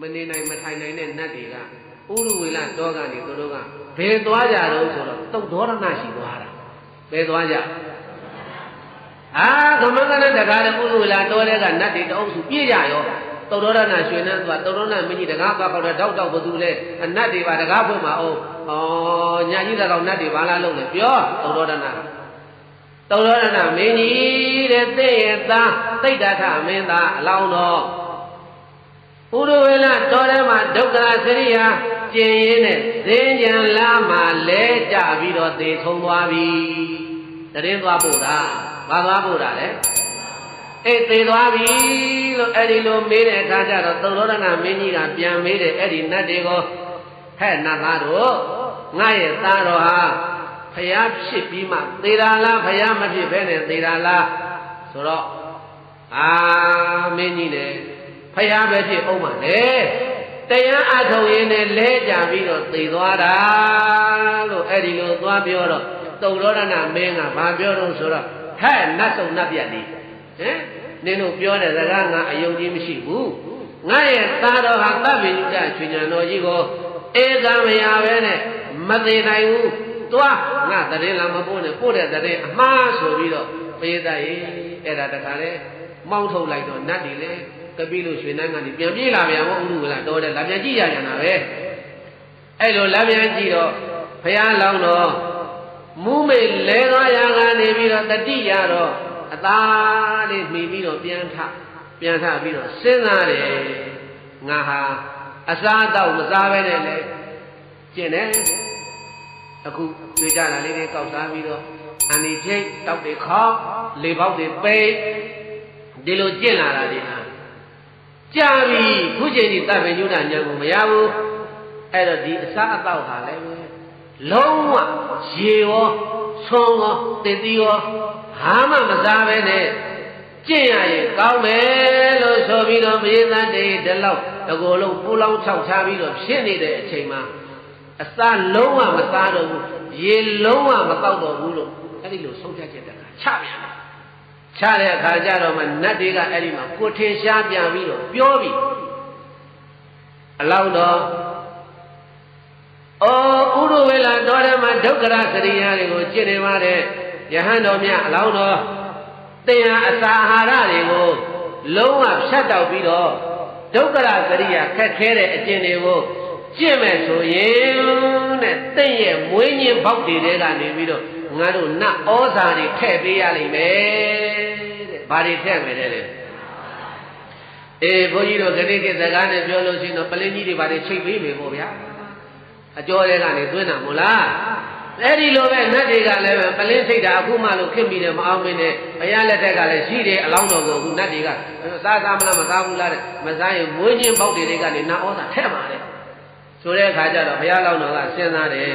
မနေနိုင်မထိုင်နိုင်တဲ့နတ်တွေကဥရဝေလတောကနေသူတို့ကဘယ်သွားကြတော့ဆိုတော့သုတ်ဒေါရဏရှိသွားတာဘယ်သွားကြကမကနတကားတဲ့ဥရဝေလတောတဲ့ကနတ်တွေတအုပ်စုပြည့်ကြရောသုတ်ဒေါရဏရွှေနှန်းသွားသုတ်ဒေါရဏမင်းကြီးတကားကောက်တဲ့တောက်တောက်ဘသူလဲနတ်တွေပါတကားဖွင့်မှာအောင်ညာကြီးတောင်နတ်တွေဘာလာလုံးလဲပြောသုတ်ဒေါရဏသုတ်ဒေါရဏမင်းကြီးတဲ့သိရဲ့သားသိတ္တထမင်းသားအလောင်းတော်ဥရဝေလတော်ထဲမှာဒုက္ခစရိယာကျင်ရင်းနဲ့ဇင်းကြံလာမှလဲကြပြီးတော့သေဆုံးသွားပြီတရင်သွားပို့တာဘာသွားပို့တာလဲသေသွားပြီလို့အဲ့ဒီလိုမေးတဲ့အခါကျတော့သုတ်ဒေါရဏမင်းကြီးကပြန်မေးတယ်အဲ့ဒီနတ်တွေကိုဟဲ့နတ်သားတို့ငါရဲ့သားတော်ဟာဖျားဖြစ်ပြီးမှသေတာလားဖျားမဖြစ်ဘဲနဲ့သေတာလားဆိုတော့မင်းကြီးလေဖျားပဲဖြစ်အောင်ပါလေတရားအထုတ်ရင်းနဲ့လဲကြပြီးတော့သေသွားတာလို့အဲ့ဒီလိုသွားပြောတော့သုတ်ဒေါရဏမင်းကဘာပြောတော့ဆိုတော့ဟဲ့နတ်စုံနတ်ပြတ်လေးနင်တို့ပြောတဲ့စကားငါအယုံကြည်မရှိဘူးငါရဲ့သားတော်ဟာသဗ္ဗညုတရွှေဉာဏ်တော်ကြီးကိုဧကမရပဲနဲ့မသေးနိုင်ဘူးသွားငါတရင်လာမပို့နဲ့ပို့တဲ့တရင်အမှားဆိုပြီးတော့ပေးသားရေးအဲ့ဒါတခါလေမောင်းထုတ်လိုက်တော့နတ်တွေလေကပိလို့ရွှေနှန်းကနေပြန်ပြေးလာပြန်ပေါ့ဥရုကလာတော့တယ်လာပြန်ကြည့်ရကြတာပဲအဲ့လိုလာပြန်ကြည့်တော့ဘုရားလောင်းတော့မူးမေလဲသွားရကနေပြီးတော့တတိရတော့အသာလေးမှီပြီးတော့ပြန်ထပြီးတော့စဉ်းစားတယ်ငါဟာအစားတော့မစားပဲနဲ့လေကျင့်တယ်အခုတွေ့ကြတာလေးတွေကောက်စားပြီးတော့အန်ဒီချိတ်တောက်တွေခေါက်လေပေါက်တွေပိတ်ဒီလိုကျင့်လာတာတွေဟာကြာပြီခုချိန်ဒီသဗ္ဗညုတဉာဏ်ကိုမရဘူးအဲ့တော့ဒီအစားအသောက်ဟာလည်းလုံးဝရေရောဆွန်ရောတည်တည်ရောဟာမှမစားပဲနဲ့ကျင့်ရရင်ကောင်းမယ်လို့ဆိုပြီးတော့မြေသန်းတေဒီလောက်တကိုယ်လုံးပူလောင်ချောက်ချပြီးတော့ဖြစ်နေတဲ့အချိန်မှာအစားလုံးဝမစားတော့ဘူးရေလုံးဝမတောက်တော့ဘူးလို့အဲ့ဒီလိုဆုံးဖြတ်ချက်တက်ကချပြန်တယ်ချတဲ့အခါကျတော့မှနတ်တွေကအဲ့ဒီမှာကိုထင်ရှားပြန်ပြီးတော့ပြောပြီအလောင်းတော်ဥရဝေလတော်ထဲမှာဒုက္ခရစရိယာတွေကိုကျင့်နေပါတယ်ယဟန်တော်မြတ်အလောင်းတော်တရားအစာအာဟာရတွေကိုလုံးဝဖြတ်တောက်ပြီးတော့ဒုက္ခရစရိယာခက်ခဲတဲ့အကျင့်တွေကိုကျင့်မယ်ဆိုရင်တဲ့တင့်ရဲ့မွေးညင်းပေါက်တွေထဲကနေပြီးတော့ငါတို့နတ်ဩဇာတွေထည့်ပေးရလိမ့်မယ်တဲ့ဘာတွေထည့်မယ်တဲ့လေဘုန်းကြီးတို့ခဏခေတ်စကားနဲ့ပြောလို့ရှိရင်တော့ပလင်းကြီးတွေဘာတွေချိတ်ပေးမယ်ပေါ့ဗျာအကျော်တွေကနေသွင်းတာမို့လားအဲ့ဒီလိုပဲနတ်တွေကလည်းပလင်းစိတ်တာအခုမှလို့ခင်ပြီးတယ်မအောင်မင်းနဲ့ဘုရားလက်ထက်ကလည်းရှိတယ်အလောင်းတော်ကိုအခုနတ်တွေကစားမလားမစားဘူးလားတဲ့မစားရင်မွေးညင်းပေါက်တွေကနေနတ်ဩဇာထည့်ပါလေဆိုတဲ့အခါကျတော့ဘုရားလောင်းတော်ကစဉ်းစားတယ်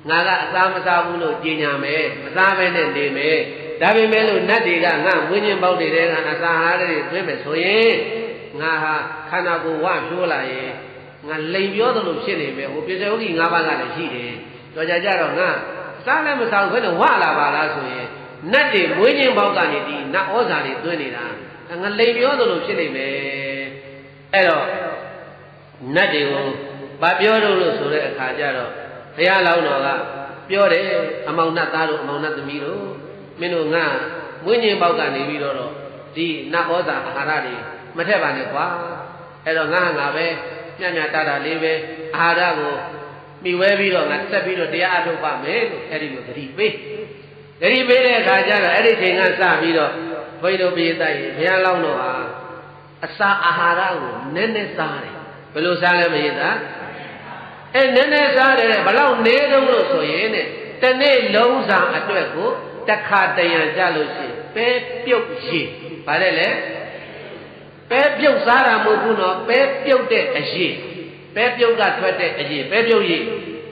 ငါကအစားမစားဘူးလို့ကြီးညာမယ်မစားဘဲနဲ့နေမယ်ဒါပေမဲ့လို့နတ်တွေကငါမွေးညင်းပေါက်တွေကအစာဟာရတွေသွင်းမယ်ဆိုရင်ငါဟာခန္ဓာကိုယ်ဝဖြိုးလာရင်ငါလိန်ပြောသလိုဖြစ်နေမယ်ဟိုပြစ္ဆေဝဂီ၅ပါးကလည်းရှိတယ်တော့ကြတော့ငါစားလည်းမစားဘူးဘယ်နဲ့ဝလာပါလားဆိုရင်နတ်တွေမွေးညင်းပေါက်ကနေဒီနတ်ဩဇာတွေသွင်းနေတာငါလိန်ပြောသလိုဖြစ်နေမယ်အဲ့တော့နတ်တွေကိုဘာပြောလို့ဆိုတဲ့အခါကျတော့ဘုရားလောင်းတော်ကပြောတယ်အမောင်နတ်သားတို့အမောင်နတ်သမီးတို့မင်းတို့ငါမွေးညင်းပေါက်ကနေပြီးတော့ဒီနတ်ဩဇာအာဟာရတွေမထက်ပါနဲ့ကွာအဲ့တော့ငါပဲညံ့တာလေးပဲအာဟာရကိုမိဝဲပြီးတော့ငါဆက်ပြီးတော့တရားအထုတ်ပါမယ်လို့အဲ့ဒီလိုဂတိပေးတဲ့အခါကျတော့အဲ့ဒီချိန်ကစပြီးတော့ဘုန်းကြီးတို့ပြေးတိုက်ရင်ဘုရားလောင်းတော်ဟာအစာအာဟာရကိုနည်းနည်းစားတယ်ဘယ်လိုစားလဲမရသားနည်းနည်းစားတယ်ဘလောက်နေတုံးလို့ဆိုရင်တဲ့တနေ့လုံးစာအတွက်ကိုတစ်ခါတရံကြလို့ရှိရင်ပဲပြုတ်ရည်ဗါတယ်လေပဲပြုတ်စားတာမဟုတ်ဘူးနော်ပဲပြုတ်တဲ့အရည်ပဲပြုတ်ကထွက်တဲ့အရည်ပဲပြုတ်ရည်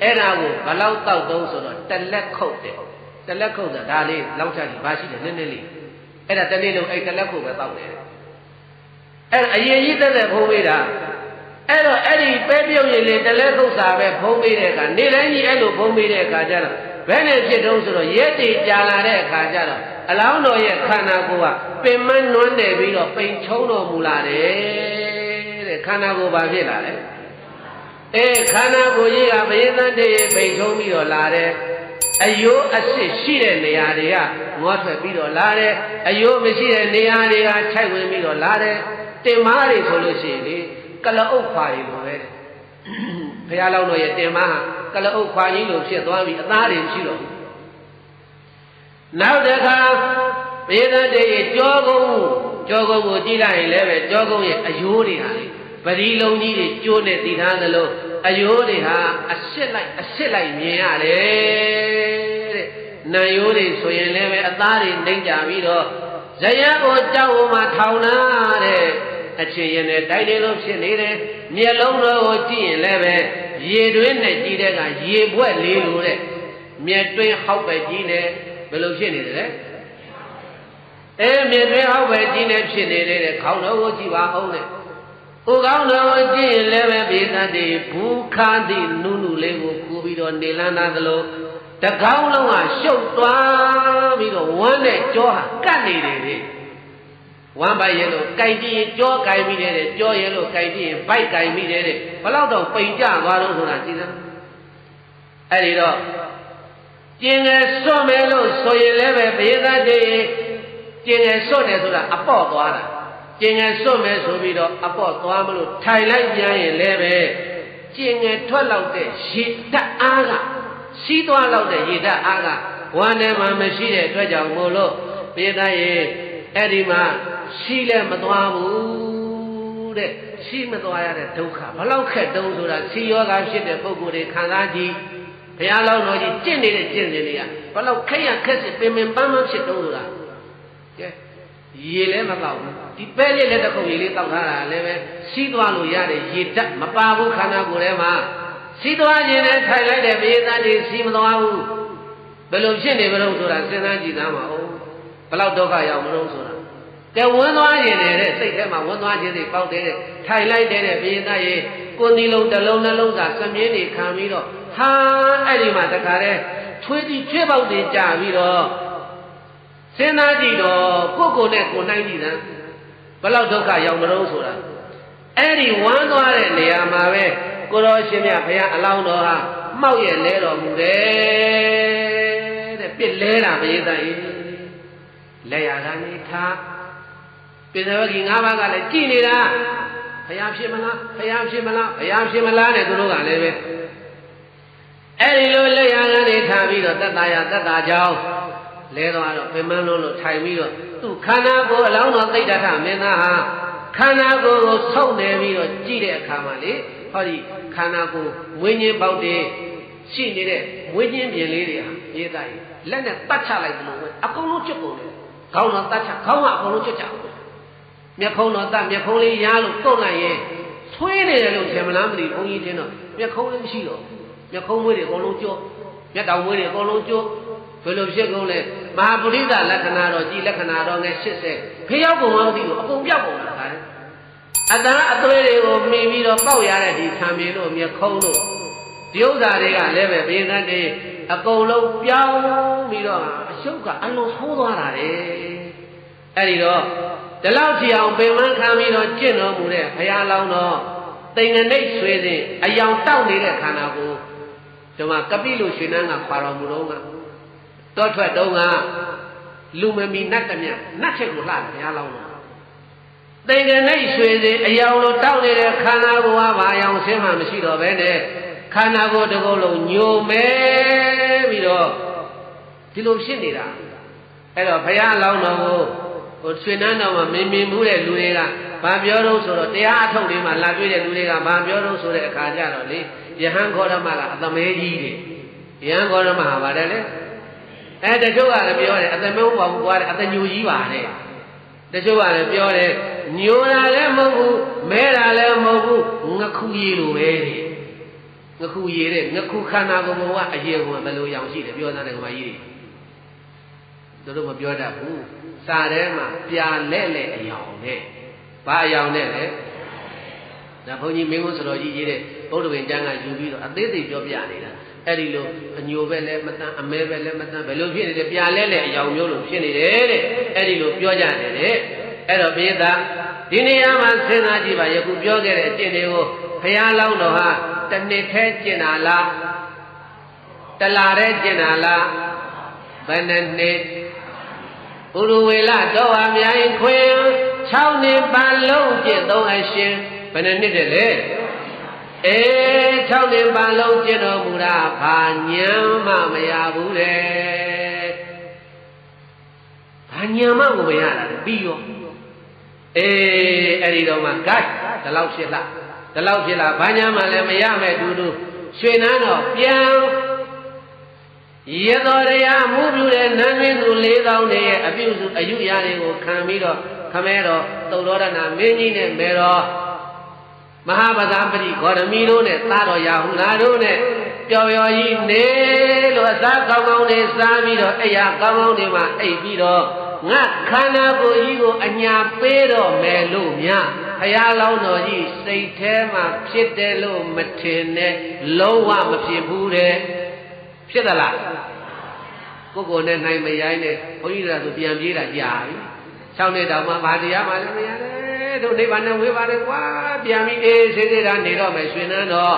အဲ့ဒါကိုဘလောက်တောက်တုံးဆိုတော့တလက်ခုတ်တယ်တလက်ခုတ်တာဒါလေးလောက်ချတယ်ဘာရှိတယ်နည်းနည်းလေးအဲ့ဒါတနေ့လုံးအဲ့တလက်ခုတ်ပဲတောက်တယ်အဲ့အရည်ကြီးတက်ဖုံးပေးတာအဲ့တော့အဲ့ဒီပဲပြုတ်ရည်လေးတလက်ခုတ်စာပဲဖုံးပေးတဲ့အခါနေတိုင်းကြီးအဲ့လိုဖုံးပေးတဲ့အခါကျတော့ဘယ်နဲ့ဖြစ်တုံးဆိုတော့ရဲတည်ကြာလာတဲ့အခါကျတော့အလောင်းတော်ရဲ့ခန္ဓာကိုယ်ကပင်မနွမ်းနေပြီးတော့ပိန်ချုံတော်မူလာတယ်တဲ့ တဲ့ခန္ဓာကိုယ်ဘာဖြစ်လာလဲခန္ဓာကိုယ်ကြီးကဘယင်းတည်းပိန်ဆုံးပြီးတော့လာတယ်အယိုးအစစ်ရှိတဲ့နေရာတွေကငေါထွက်ပြီးတော့လာတယ်အယိုးမရှိတဲ့နေရာတွေကခြိုက်ဝင်ပြီးတော့လာတယ်တင်မားတွေဆိုလို့ရှိရင်လေကလအုပ်ခွာရီလိုပဲဘုရားလောင်းတော်ရဲ့တင်မားဟာကလအုပ်ခွာကြီးလိုဖြစ်သွားပြီးအသားတွေမရှိတော့ဘူးနောက်တစ်ခါဘယင်းတည်းရဲ့ကြောကုန်းကိုကြည့်လိုက်ရင်လည်းပဲကြောကုန်းရဲ့အယိုးတွေဟာလေပရိလုံးကြီးတွေကျိုးနဲ့တည်ထားသလိုအယိုးတွေဟာအစစ်လိုက်မြင်ရတယ်တဲ့နံရိုးတွေဆိုရင်လည်းပဲအသားတွေနှိမ့်ကြပြီးတော့ဇယံကိုကြောက်မှထောင်လာတဲ့အချင်းရင်နဲ့တိုက်တယ်လို့ဖြစ်နေတယ်မျက်လုံးတော်ကိုကြည့်ရင်လည်းပဲရေတွင်းနဲ့ကြည့်တဲ့ကရေဘွက်လေးလိုတဲ့မျက်တွင်းဟောက်ပဲကြည့်နေဘယ်လိုဖြစ်နေတယ်လဲမျက်တွင်းဟောက်ပဲကြည့်နေဖြစ်နေတယ်ခေါင်းတော်ကိုကြည့်ပါအောင်နဲ့ကိုကောင်းတော်ကြည့်လည်းပဲဘေသတိဘူးခါသည့်နုနုလေးကိုကူပြီးတော့နေလန်းသားသလိုတကောင်းလုံးကရှုပ်သွားပြီးတော့ဝမ်းနဲ့ကြောဟာကတ်နေတယ်လေဝမ်းပိုက်ရဲ့လို့ကြိုက်ကြည့်ကြောကြိုက်မိတယ်တဲ့ကြောရဲ့လို့ကြိုက်ကြည့်ဘိုက်ကြိုက်မိတယ်တဲ့ဘလောက်တော့ပိန်ကြသွားတော့ဆိုတာကြည့်စမ်းအဲ့ဒီတော့ကျင်ငယ်စွတ်မယ်လို့ဆိုရင်လည်းပဲဘေသတိကျင်ငယ်စွတ်တယ်ဆိုတာအပေါ့သွားတာကျင်ငယ်စွတ်မယ်ဆိုပြီးတော့အပေါ့သွားမလို့ထိုင်လိုက်ပြန်ရင်လည်းပဲကျင်ငယ်ထွက်လောက်တဲ့ရေဓာတ်အားကစီးသွားလောက်တဲ့ရေဓာတ်အားကဝမ်းထဲမှာမရှိတဲ့အတွက်ကြောင့်မို့လို့ပိသရေအဲ့ဒီမှာစီးလည်းမသွားဘူးတဲ့စီးမသွားရတဲ့ဒုက္ခဘလောက်ခက်တုံးဆိုတာစီယောဂဖြစ်တဲ့ပုဂ္ဂိုလ်တွေခံစားကြည့်ဘုရားလောင်းတော်ကြီးကျင့်နေတဲ့ကျင့်စဉ်တွေကဘလောက်ခက်ရခက်စစ်ပင်ပန်းပန်းဖြစ်တုံးဆိုတာကဲရေလည်းမတော့ဘူးဒီပဲလေးလည်းတစ်ခုရေလေးတောက်ထားတာလည်းပဲစီးသွားလို့ရတဲ့ရေဓာတ်မပါဘူးခန္ဓာကိုယ်ထဲမှာစီးသွားခြင်းနဲ့ထိုင်လိုက်တဲ့ဘေးသားတွေစီးမသွားဘူးဘယ်လိုဖြစ်နေမလို့ဆိုတာစဉ်းစားကြည့်သားမှာဟုတ်ဘလောက်ဒုက္ခရောက်မလို့ဆိုတာကဲဝန်းသွားခြင်းတဲ့စိတ်ထဲမှာဝန်းသွားခြင်းတွေပေါက်တဲ့ထိုင်လိုက်တဲ့ဘေးသားရေကိုယ်ဒီလုံးတစ်လုံးနှလုံးသာစမြင်းတွေခံပြီးတော့ဟာအဲ့ဒီမှာတခါတည်းချွေးတိချွေးပေါက်တွေကြာပြီးတော့စဉ်းစားကြည့်တော့ကိုယ်နဲ့ကိုယ်နိုင်ကြည့်တယ်ဘလောက်ဒုက္ခရောက်မလို့ဆိုတာအဲ့ဒီဝမ်းသွားတဲ့နေရာမှာပဲကိုတော်ရှင်မြတ်ဘုရားအလောင်းတော်ဟာမှောက်ရဲ့လဲတော်မူတယ်တဲ့ပြစ်လဲတာဘုရားသားကြီးလက်ရကနေထားပိဿဝဂီ၅ပါးကလည်းကြည်နေတာဘုရားဖြစ်မလားဘုရားဖြစ်မလားဘုရားဖြစ်မလားတဲ့သူတို့ကလည်းပဲအဲ့ဒီလိုလက်ရကနေထားပြီးတော့တတ္တရာတတ္တာကြောင့်လဲသွားတော့ပင်မလုံးလို့ထိုင်ပြီးတော့သူခန္ဓာကိုယ်အလောင်းတော်သိတ္တထမင်းသားဟာခန္ဓာကိုယ်ကိုဆောက်နေပြီးတော့ကြည့်တဲ့အခါမှာလေဟောဒီခန္ဓာကိုယ်ဝိညာဉ်ပေါက်တွေရှိနေတဲ့ဝိညာဉ်ပြင်လေးတွေဟာရေးသားရင်လက်နဲ့ပတ်ချလိုက်တယ်လို့အကုန်လုံးကျွတ်ကုန်တယ်ခေါင်းတော်တတ်ချခေါင်းကအကုန်လုံးကျွတ်ကြတယ်မျက်ခုံးတော်တတ်မျက်ခုံးလေးရားလို့တုတ်လိုက်ရင်ဆွေးနေတယ်လို့ထင်မလားမသိဘုန်းကြီးတင်းတော့မျက်ခုံးလေးမရှိတော့မျက်ခုံးမွေးတွေအကုန်လုံးကျွတ်မျက်တောင်မွေးတွေအကုန်လုံးကျွတ်ဘယ်လိုဖြစ်ကုန်လဲမဟာပုရိသလက္ခဏာတော်ကြည်လက္ခဏာတော်ငယ်80ဖေရောက်ကုန်မှမသိဘူးအကုန်ပြောက်ကုန်တာအတန်းအသွေးတွေကိုမှီပြီးတော့ပေါက်ရတဲ့ဒီခံပြေလို့မျက်ခုံးလို့ဒီဥစ္စာတွေကလည်းပဲဘေးသတ်တွေအကုန်လုံးပြောင်းပြီးတော့အရှုပ်ကအလုံးဆိုးသွားတာလေအဲ့ဒီတော့ဒီလောက်ကြည့်အောင်ပင်မခံပြီးတော့ကျင့်တော်မူတဲ့ဘုရားလောင်းတော်တိမ်ငနိတ်ဆွေးစဉ်အယောင်တောက်နေတဲ့ခန္ဓာကိုဒီမှာကပိလုရှင်နန်းကခွာတော်မူတော့ကတောထွက်တုံးကလူမမီနတ်တမြတ်နတ်ချက်ကိုလှတယ်ဘုရားလောင်းတော်တိမ်ငနိတ်ဆွေးစဉ်အယောင်လိုတောက်နေတဲ့ခန္ဓာကိုယ်ကဘာအယောင်ဆင်းမှမရှိတော့ဘဲနဲ့ခန္ဓာကိုယ်တစ်ခုလုံးညိုမဲပြီးတော့ဒီလိုဖြစ်နေတာအဲ့တော့ဘုရားလောင်းတော်ကိုဟိုဆွေနန်းတော်မှာမင်းမင်းမှုတဲ့လူတွေကဘာပြောတော့ဆိုတော့တရားအထုတ်တွေမှာလာတွေ့တဲ့လူတွေကဘာပြောတော့ဆိုတဲ့အခါကျတော့လေယဟန်ခေါရမကအသမဲကြီးတွေယဟန်ခေါရမဟာပါတယ်လေတချို့ကလည်းပြောတယ်အသမဲဟုတ်ပါဘူးကွာတဲ့အသညိုကြီးပါတဲ့တချို့ကလည်းပြောတယ်ညိုတာလည်းမဟုတ်ဘူးမဲတာလည်းမဟုတ်ဘူးငခုရည်လိုပဲတဲ့ငခုရည်တဲ့ငခုခန္ဓာကိုယ်ကအရေကဘယ်လိုရောင်ရှိတယ်ပြောသားတယ်ကမကြီးတွေတို့မပြောတတ်ဘူးစာထဲမှာပြာလက်လက်အယောင်နဲ့ဘာအယောင်နဲ့လဲဒါဘုန်းကြီးမင်းကုန်းစတော်ကြီးရေးတဲ့ဘုဒ္ဓဝင်ကျမ်းကယူပြီးတော့အသေးသေးပြောပြနေတာအဲ့ဒီလိုအညိုပဲလဲမတန်းအမဲပဲလဲမတန်းဘယ်လိုဖြစ်နေလဲပြာလက်လက်အယောင်မျိုးလိုဖြစ်နေတယ်တဲ့အဲ့ဒီလိုပြောကြတယ်တဲ့အဲ့တော့ဘေးသား ဒီနေရာမှာစဉ်းစားကြည့်ပါယခုပြောခဲ့တဲ့အကျင့်တွေကိုဘုရားလောင်းတော်ဟာတစ်နှစ်ထဲကျင့်တာလားတလားထဲကျင့်တာလားဘယ်နှစ်နှစ်ဥရဝေလတော်ဝါမြိုင်ခွင်6နှစ်ပတ်လုံးကျင့်သုံးအရှင်ဘယ်နှစ်နှစ်တည်းလဲ6နှစ်ပတ်လုံးကျင့်တော်မူတာဘာညံမှမရဘူးလေဘာညံမှကိုမရတာပြီးရောအဲ့ဒီတော့မှ gain ဒီလောက်ဖြစ်လားဘာညံမှလည်းမရမဲ့တူတူရွှေနန်းတော်ပြန်ရတော်တရားမူပြုတဲ့နန်းရင်းသူ4000နဲ့ရဲ့အပြုစုအယူရာတွေကိုခံပြီးတော့ခမဲတော်သုတ်တော်ရဏမင်းကြီးနဲ့မေတော်မဟာပဇာပတိဂေါရမီတို့နဲ့သားတော်ရာဟုလာတို့နဲ့ပျော်ပျော်ကြီးနေလို့အစားကောင်းကောင်းတွေစားပြီးတော့အိယာကောင်းကောင်းတွေမှာအိပ်ပြီးတော့ငါခန္ဓာကိုယ်ကြီးကိုအညာပေးတော့မယ်လို့များဘုရားလောင်းတော်ကြီးစိတ်ထဲမှာဖြစ်တယ်လို့မထင်နဲ့လုံးဝမဖြစ်ဘူးတဲ့ဖြစ်သလားကိုယ်နဲ့နိုင်မရိုင်းနဲ့ဘုန်းကြီးတို့ဆိုပြန်ပြေးတာကြာပြီ6နှစ်တောင်မှဘာတရားမှလည်းမရတယ်တို့နိဗ္ဗာန်နဲ့ဝေးပါတယ်ကွာပြန်ပြီးအေးစေစေတာနေတော့မယ်ရွှေနန်းတော်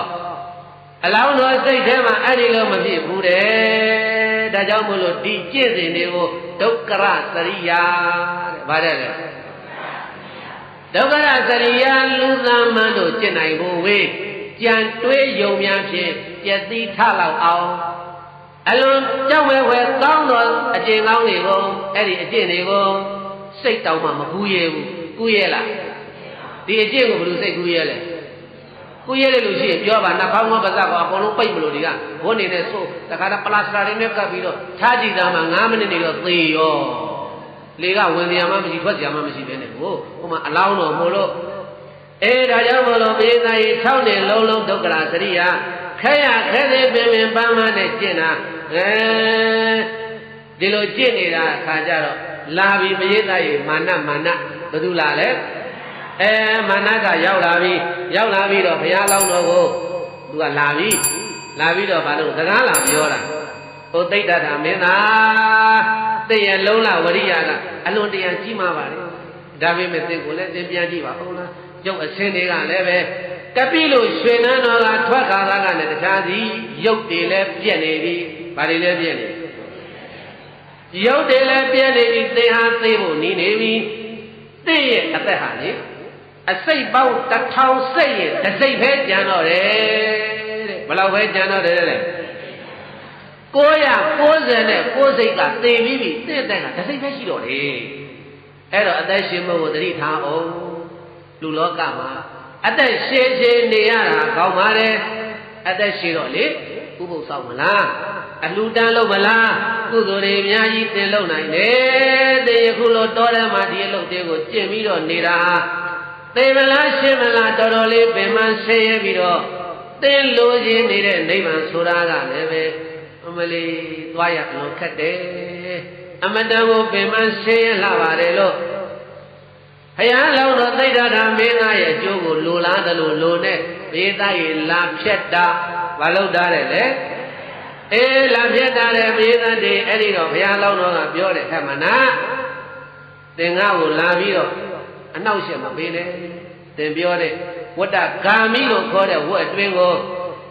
အလောင်းတော်စိတ်ထဲမှာအဲ့ဒီလိုမဖြစ်ဘူးတဲ့ဒါကြောင့်မို့လို့ဒီကျင့်စဉ်တွေကိုဒုက္ခရစရိယာတဲ့ဗါတဲ့လေဒုက္ခရစရိယာလူသားမန်းတို့ကျင့်နိုင်ဖို့ဝေးကြံတွေးယုံများဖြင့်ပြည့်တိထလောက်အောင်အလွန်ကြောက်မဲ့ဝဲကောင်းတော်အကျင့်ကောင်းတွေကိုအဲ့ဒီအကျင့်တွေကိုစိတ်တောင်မှမကူးရဲဘူးကူးရဲလားဒီအကျင့်ကိုဘယ်လိုစိတ်ကူးရဲလဲကူးရဲတယ်လို့ရှိရင်ပြောပါနှာခေါင်းကပါးစပ်ကအကုန်လုံးပိတ်မလို့ဒီကဘုန်းနေတဲ့ဆိုတခါတော့ပလာစတာတွေနဲ့ကပ်ပြီးတော့ထားကြည့်သားမှ9မိနစ်နေတော့သေရောလေကဝင်စရာမှမရှိထွက်စရာမှမရှိပဲနဲ့ဟိုမှာအလောင်းတော်မို့လို့ဒါကြောင့်မို့လို့ဘေးသားကြီး6နှစ်လုံးလုံးဒုက္ခရာစရိယာခဲရခဲသေးပင်ပင်ပန်းပန်းနဲ့ကျင့်တာဒီလိုကျင့်နေတာခါကြတော့လာပြီပရိသတ်ကြီးမာနဘယ်သူလာလဲမာနကရောက်လာပြီတော့ဘုရားလောင်းတော်ကိုသူကလာပြီးတော့ဘာလို့စကားလာပြောတာဟိုသိတ္တတာမင်းသားသိရလုံးလာဝရိယကအလွန်တရာကြီးမားပါလေဒါပေမဲ့သင်ကိုလည်းသင်ပြန်ကြည့်ပါဟုတ်လားရုပ်အစင်းတွေကလည်းပဲတပိလို့ရွှေနန်းတော်ကထွက်ခါသားကလည်းတခြားစီရုပ်တွေလည်းပြက်နေပြီဘာတွေလည်းပြက်နေရုပ်တွေလည်းပြက်နေပြီသင်ဟာသိဖို့နီးနေပြီသိရဲ့အသက်ဟာလေအစိတ်ပေါင်း1000စိတ်ရဲ့တစ်စိတ်ပဲကျန်တော့တယ်တဲ့ဘယ်လောက်ပဲကျန်တော့တယ်လဲ990နဲ့6စိတ်ကသေပြီးပြီတဲ့တက်ကတစ်စိတ်ပဲရှိတော့တယ်အဲ့တော့အသက်ရှင်ဖို့ကိုသတိထားအောင်လူလောကမှာအသက်ရှည်နေရတာကောင်းပါတယ်အသက်ရှည်တော့လေဥပုသ်ဆောင်မလားအလူတန်းလုပ်မလားကုသိုလ်တွေအများကြီးသင်လုပ်နိုင်တယ်တဲ့ယခုလိုတောထဲမှာဒီအလုပ်တွေကိုကျင့်ပြီးတော့နေတာသေမလားရှင်းမလားတော်တော်လေးပင်မဆင်းရဲပြီးတော့သင်လိုချင်နေတဲ့နိဗ္ဗာန်ဆိုတာကလည်းပဲအမလီသွားရလို့ခက်တယ်အမတန်ကိုပင်မဆင်းရဲလာပါတယ်လို့ဘုရားလောင်းတော်သိတ္တတာမင်းသားရဲ့အကျိုးကိုလိုလားတယ်လို့လိုနဲ့ဘေးသားရဲ့လာဖြတ်တာမလုပ်တာတဲ့လေလာဖြတ်တာတဲ့ဘေးသားတွေအဲ့ဒီတော့ဘုရားလောင်းတော်ကပြောတယ်ခက်မနာသင်္ဃကိုလာပြီးတော့အနောက်ရှက်မပေးနဲ့သင်ပြောတဲ့ဝတ္တဂာမိလို့ခေါ်တဲ့ဝတ်အတွင်းကို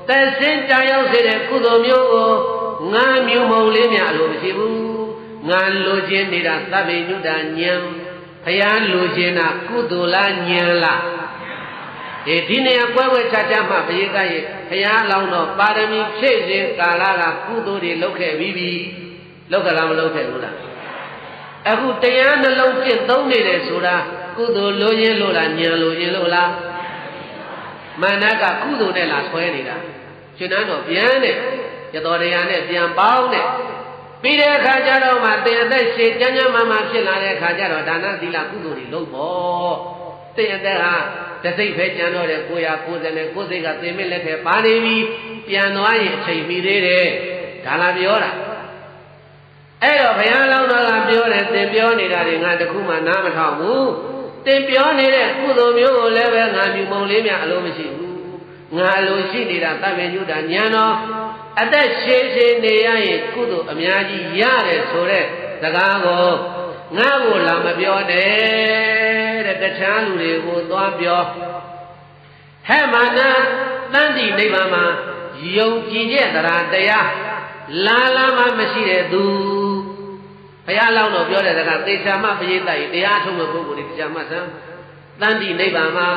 သက်စင်းတာရောက်စေတဲ့ကုသိုလ်မျိုးကိုငါမျိုးမုံလေးများလို့မရှိဘူးငါလိုချင်နေတာသဗ္ဗညုတဉာဏ်ဘုရားလိုချင်တာကုသိုလ်လားဉာဏ်လားဒီနေရာကွဲခြားခြားမှဘုရားကရဲ့ဘုရားလောင်းတော်ပါရမီဖြည့်ခြင်းကာလကကုသိုလ်တွေလုပ်ခဲ့ပြီးပြီလုပ်ကြလားမလုပ်ခဲ့ဘူးလားအခုတရားနှလုံးကျင့်သုံးနေတယ်ဆိုတာကုသိုလ်လိုရင်းလို့လားဉာဏ်လိုရင်းလို့လားမာနကကုသိုလ်နဲ့လားဆွဲနေတာရှင်နန်းတော်ပြန်တဲ့ရတော်တရားနဲ့ပြန်ပေါင်းတဲ့ပြီးတဲ့အခါကျတော့မှသင်အသက်ရှည်ကျမ်းကျမ်းမာမာဖြစ်လာတဲ့အခါကျတော့ဒါနသီလကုသိုလ်တွေလုပ်ဖို့သင်အသက်ဟာတစိတ်ပဲကျန်တော့တယ်990နဲ့9စိတ်ကသင်မင်းလက်ထဲပါနေပြီပြန်သွားရင်အချိန်မီသေးတယ်ဒါလားပြောတာအဲ့တော့ဘုရားလောင်းတော်ကပြောတယ်သင်ပြောနေတာတွေငါတခုမှနားမထောင်ဘူးသင်ပြောနေတဲ့ကုသိုလ်မျိုးကိုလည်းပဲငါမြူမုံလေးများအလိုမရှိဘူးငါလိုရှိနေတာသဗ္ဗညုတဉာဏ်တော်အသက်ရှည်နေရရင်ကုသိုလ်အများကြီးရတယ်ဆိုတဲ့စကားကိုငါ့ကိုလာမပြောနဲ့ တဲ့တခြားလူတွေကိုသွားပြောဟဲ့မာနတန်တိနိဗ္ဗာန်မှာယုံကြည်တဲ့တရားလာမှမရှိတဲ့သူဘုရားလောင်းတော်ပြောတဲ့စကားသေချာမှပရိသတ်တရားထုံးမဲ့ပုဂ္ဂိုလ်တွေတရားမှတ်စမ်းတန်တိနိဗ္ဗာန်မှာ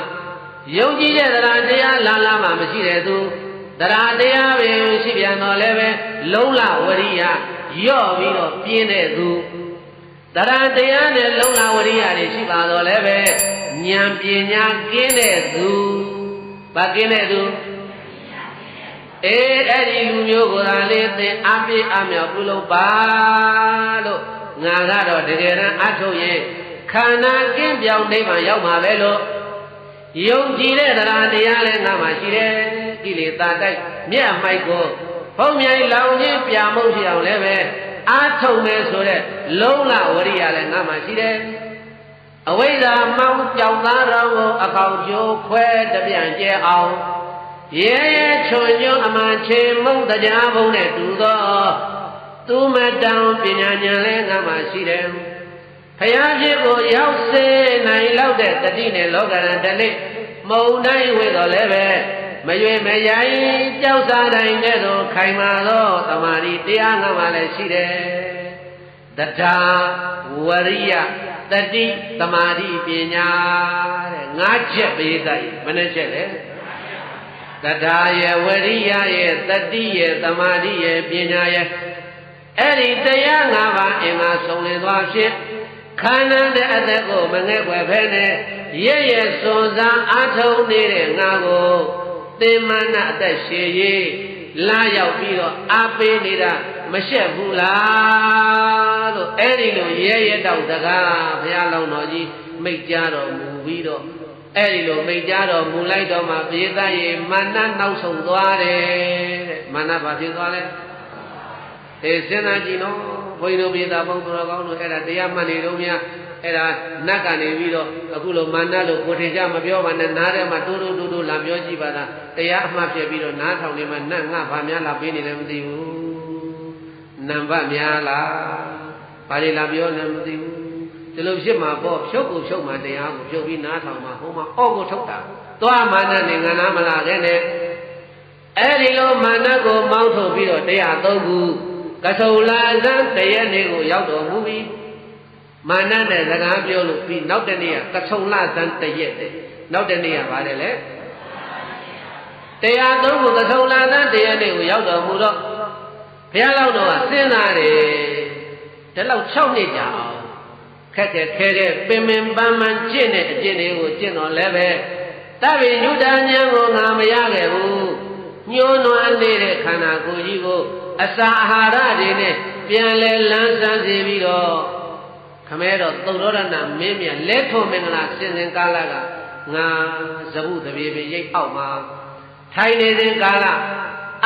ယုံကြည်တဲ့တရားလာမှမရှိတဲ့သူတရားပဲရှိပြန်တော့လည်းပဲလုံးလဝရိယရော့ပြီးတော့ပြင်းတဲ့သူတရားနဲ့လုံးလဝရိယတွေရှိပါတော့လည်းပဲဉာဏ်ပညာကင်းတဲ့သူဘာကင်းတဲ့သူအဲ့ဒီလူမျိုးကိုယ်တိုင်လေးသင်အားပေးအားမြောက်ပြုလုပ်ပါလို့ငါကတော့တကယ်တမ်းအထုတ်ရင်ခန္ဓာကင်းပြောင်းနိဗ္ဗာန်ရောက်မှာပဲလို့ယုံကြည်တဲ့တရားလည်းငါမှရှိတယ်ကိလေသာတိုက်မြတ်မိုက်ကိုဘုံမြိုင်လောင်ခြင်းပြမုတ်ရှိအောင်လည်းပဲအားထုတ်မယ်ဆိုတဲ့လုံးလဝရိယလည်းငါမှရှိတယ်အဝိဇ္ဇာမောင်းကြောင်သားတော်ကိုအကောင်ကျိုးခွဲတပြန်ကျဲအောင်ရဲချွန်ညွန့်အမှန်ချေမုံတရားဘုံနဲ့တူသောသူမတောင်ပညာဉာဏ်လည်းငါမှရှိတယ်ဖယားဖြစ်ကိုရောက်စေနိုင်လောက်တဲ့တတိနဲ့လောကရန်တလိမုံတိုင်းဝေတော်လည်းပဲမရွေမရိုင်းကြောက်စားတိုင်းတဲ့သို့ခိုင်မာသောတမာရီတရားငါမှလည်းရှိတယ်တရားဝရိယတတိတမာရီပညာတဲ့၅ချက်ပေးတိုင်းဘယ်နှချက်လဲတရားရဲ့ဝရိယရဲ့တတိရဲ့တမာတိရဲ့ပညာရဲ့အဲ့ဒီတရား၅ပါးအင်္ဂါဆုံးလင်သွားဖြစ်ခန္ဓာတဲ့အသက်ကိုမငဲ့ွယ်ဖဲနဲ့ရဲ့စွန်စားအားထုတ်နေတဲ့ငါကိုသင်္မာနအသက်ရှည်ရေးလာရောက်ပြီးတော့အားပေးနေတာမရှက်ဘူးလားလို့အဲ့ဒီလိုရဲတောက်စကားဘုရားလောင်းတော်ကြီးမိတ်ကြားတော်မူပြီးတော့အဲ့ဒီလိုမိတ်ကြားတော်မူလိုက်တော့မှပြေးသားရေမာနနောက်ဆုံးသွားတယ်တဲ့မာနဘာဖြစ်သွားလဲစဉ်းစားကြည့်နော်ဘုန်းကြီးတို့ပြေးသားပေါင်းတော်ကောင်းတို့အဲ့ဒါတရားမှတ်နေတော့များအဲ့ဒါနတ်ကနေပြီးတော့အခုလိုမာနလို့ကိုထင်ကြမပြောပါနဲ့နားထဲမှာတိုးတိုးလာပြောကြည့်ပါလားတရားအမှတ်ဖြစ်ပြီးတော့နားထောင်နေမှနတ်ငါဘာများလာပေးနေလဲမသိဘူးနံပါတ်များလားဘာတွေလာပြောနေမသိဘူးဒီလိုဖြစ်မှာပေါ့ဖြုတ်ကိုဖြုတ်မှာတရားကိုဖြုတ်ပြီးနားထောင်မှာဟိုမှာအော့ကိုထုတ်တာသွားမာနနဲ့ငါနာမလာခဲ့နဲ့အဲ့ဒီလိုမာနကိုမောင်းထုတ်ပြီးတော့တရားသုံးခုကဆုံလာဇန်တရက်နေ့ကိုရောက်တော်မူပြီးမာနနဲ့စကားပြောလို့ပြီးနောက်တနေ့ကဆုံလာဇန်တရက်တဲ့နောက်တနေ့ကဘာလဲလဲတရားသုံးခုကဆုံလာဇန်တရက်နေ့ကိုရောက်တော်မူတော့ဘုရားလောက်တော့စဉ်းစားတယ်ဒီလောက်6နှစ်ကြာအောင်ခက်ခဲပင်ပန်းကျင့်တဲ့အကျင့်တွေကိုကျင့်တော်လည်းပဲတပည့်ညုတဉာဏ်ကိုငါမရခဲ့ဘူးညှိုးနွမ်းနေတဲ့ခန္ဓာကိုယ်ကြီးကိုအစာအာဟာရတွေနဲ့ပြန်လဲလန်းဆန်းစေပြီးတော့ခမဲတော်သုတ်တော်ရဏမင်းမြတ်လက်ထုံမင်္ဂလာစင်ကာလကငါဇဗုတပြေပြေရိပ်အောက်မှာထိုင်နေတဲ့ကာလ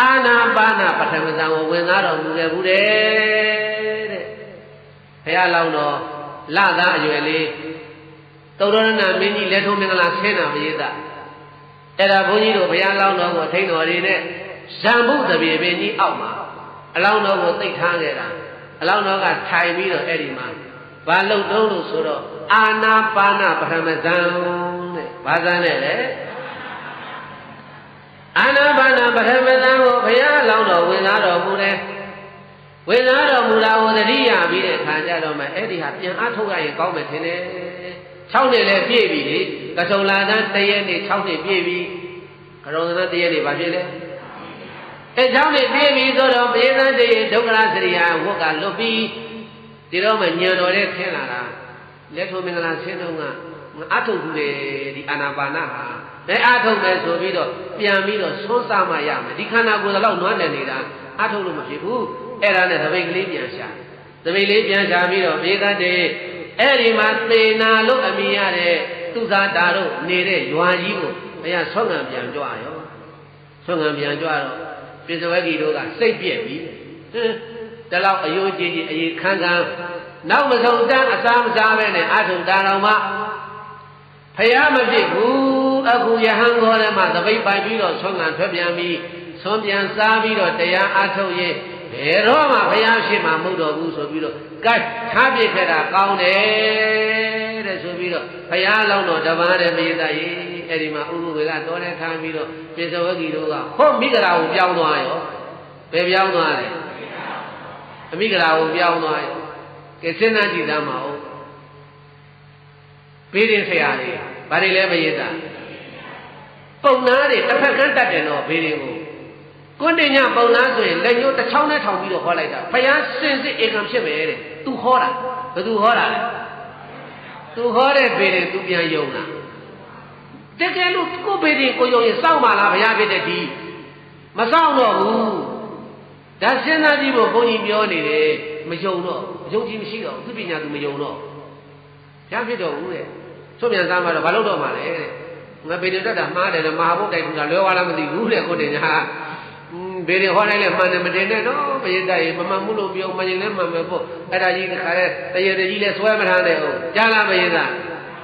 အာနာပါနပထမဇံကိုဝင်သားတော်မူခဲ့ဘူးတဲ့ဘုရားလောင်းတော်လသားအရွယ်လေးသုတ်တော်ရဏမင်းကြီးလက်ထုံမင်္ဂလာဆင်းတာပရိသတ်အဲ့ဒါဘုန်းကြီးတို့ဘုရားလောင်းတော်ကိုထိန်တော်တွေနဲ့ဇံဘုတပြေပြေကြီးအောက်မှာအလောင်းတော်ကိုသိပ်ထားခဲ့တာအလောင်းတော်ကထိုင်ပြီးတော့အဲ့ဒီမှာဘာလို့တုံးလို့ဆိုတော့အာနာပါနပထမဇံတဲ့ဘာဇံနဲ့လဲအာနာပါနပထမဇံကိုဘုရားလောင်းတော်ဝင်သားတော်မူတယ်ဝင်သားတော်မူတာကိုသတိရပြီးတဲ့ခါကျတော့မှအဲ့ဒီဟာပြန်အားထုတ်ရရင်ကောင်းမယ်ထင်တယ်6နှစ်လည်းပြည့်ပြီလေကဆုံလာတန်းတရက်နေ့6နှစ်ပြည့်ပြီကရုဏာတရက်နေ့ဘာဖြစ်လဲအဲ6နှစ်ပြည့်ပြီဆိုတော့ပြေသန်းတည်းဒုက္ခရစရိယာဝတ်ကလွတ်ပြီးဒီတော့မှညံတော်တဲ့ခင်းလာတာလက်ထုံမင်္ဂလာဆင်းတော့ကအထုတ်ဘူးလေဒီအာနာပါနဟာအဲအထုတ်မယ်ဆိုပြီးတော့ပြန်ပြီးတော့ဆွန်းစားမှရမယ်ဒီခန္ဓာကိုယ်တော့နွမ်းနေနေတာအထုတ်လို့မဖြစ်ဘူးအဲ့ဒါနဲ့သပိတ်ကလေးပြန်ရှာသပိတ်လေးပြန်ရှာပြီးတော့ပြေသန်းတည်းအဲ့ဒီမှာသေနာလို့အမိရတဲ့သူသာတာတို့နေတဲ့ရွာကြီးကိုဘုရားဆွမ်းငံပြန်ကြွရောဆွမ်းငံပြန်ကြွတော့ပိစဝဂီတို့ကစိတ်ပြက်ပြီတလောက်အယိုးကြီးကြီးအေးခန်းခန်းနောက်မဆုံးတန်းအစားမစားပဲနဲ့အာထုတာတော်မှာဖယားမဖြစ်ဘူးအခုယဟန်ခေါ်တယ်မှာသပိတ်ပိုင်ပြီးတော့ဆွမ်းငံထွက်ပြန်ပြီးဆွမ်းပြန်စားပြီးတော့တရားအာထုတ်ရင်ဘယ်တော့မှဘုရားရှိမှမဟုတ်တော့ဘူးဆိုပြီးတော့ကတ်ထားပြခဲ့တာကောင်းတယ်တဲ့ ဆိုပြီးတော့ဘုရားလောင်းတော်တပန်းတဲ့ပိဿရေအဲ့ဒီမှာဥပုဝေကတော်တဲ့ခံပြီးတော့ပိဿဝဂီတို့ကဟောမိဂရာကိုပြောင်းသွားရောဘယ်ပြောင်းသွားလဲအမိဂရာကိုပြောင်းသွားရောကဲစဉ်းစားကြည့်သားမအောင်ဘေးရင်ဆရာတွေဘာတွေလဲပိဿပုံနာတွေတစ်ဖက်ကန်းတတ်တယ်တော့ဘေးရင်ကိုကွန်းတင်ညပုံနာဆိုရင်လက်ညှိုးတစ်ချောင်းနဲ့ထောင်ပြီးတော့ဟောလိုက်တာဘုရားစင်စစ်ဧကံဖြစ်မယ်တဲ့သူဟောတာဘယ်သူဟောတာလဲသူဟောတဲ့ဘေးရင်သူပြန်ယုံတာတကယ်လို့ကိုဘေးရင်ကိုယုံရင်စောင့်ပါလားဘုရားဖြစ်တဲ့ဒီမစောင့်တော့ဘူးဒါစဉ်းစားကြည့်ဖို့ဘုန်းကြီးပြောနေတယ်မယုံတော့ယုံကြည်မရှိတော့သူပညာသူမယုံတော့ဘုရားဖြစ်တော့ဘူးတဲ့သွတ်ပြန်သားမှာတော့ဘာလို့တော့မှာလဲတဲ့ငါဘေးရင်တက်တာမှားတယ်မဟာဘုတ်တိုက်ဘူးလားလွယ်သွားလားမသိဘူးတဲ့ကိုတင်ညာဘေးရင်ဟောလိုက်လဲမှန်တယ်မတင်နဲ့နော်ပရိသတ်ရေမမှန်ဘူးလို့ပြောမှန်ရင်လည်းမှန်မယ်ပေါ့အဲ့ဒါကြီးတခါလဲတရေတကြီးလဲဆွဲမထားနဲ့ဟုတ်ကြားလားပရိသတ်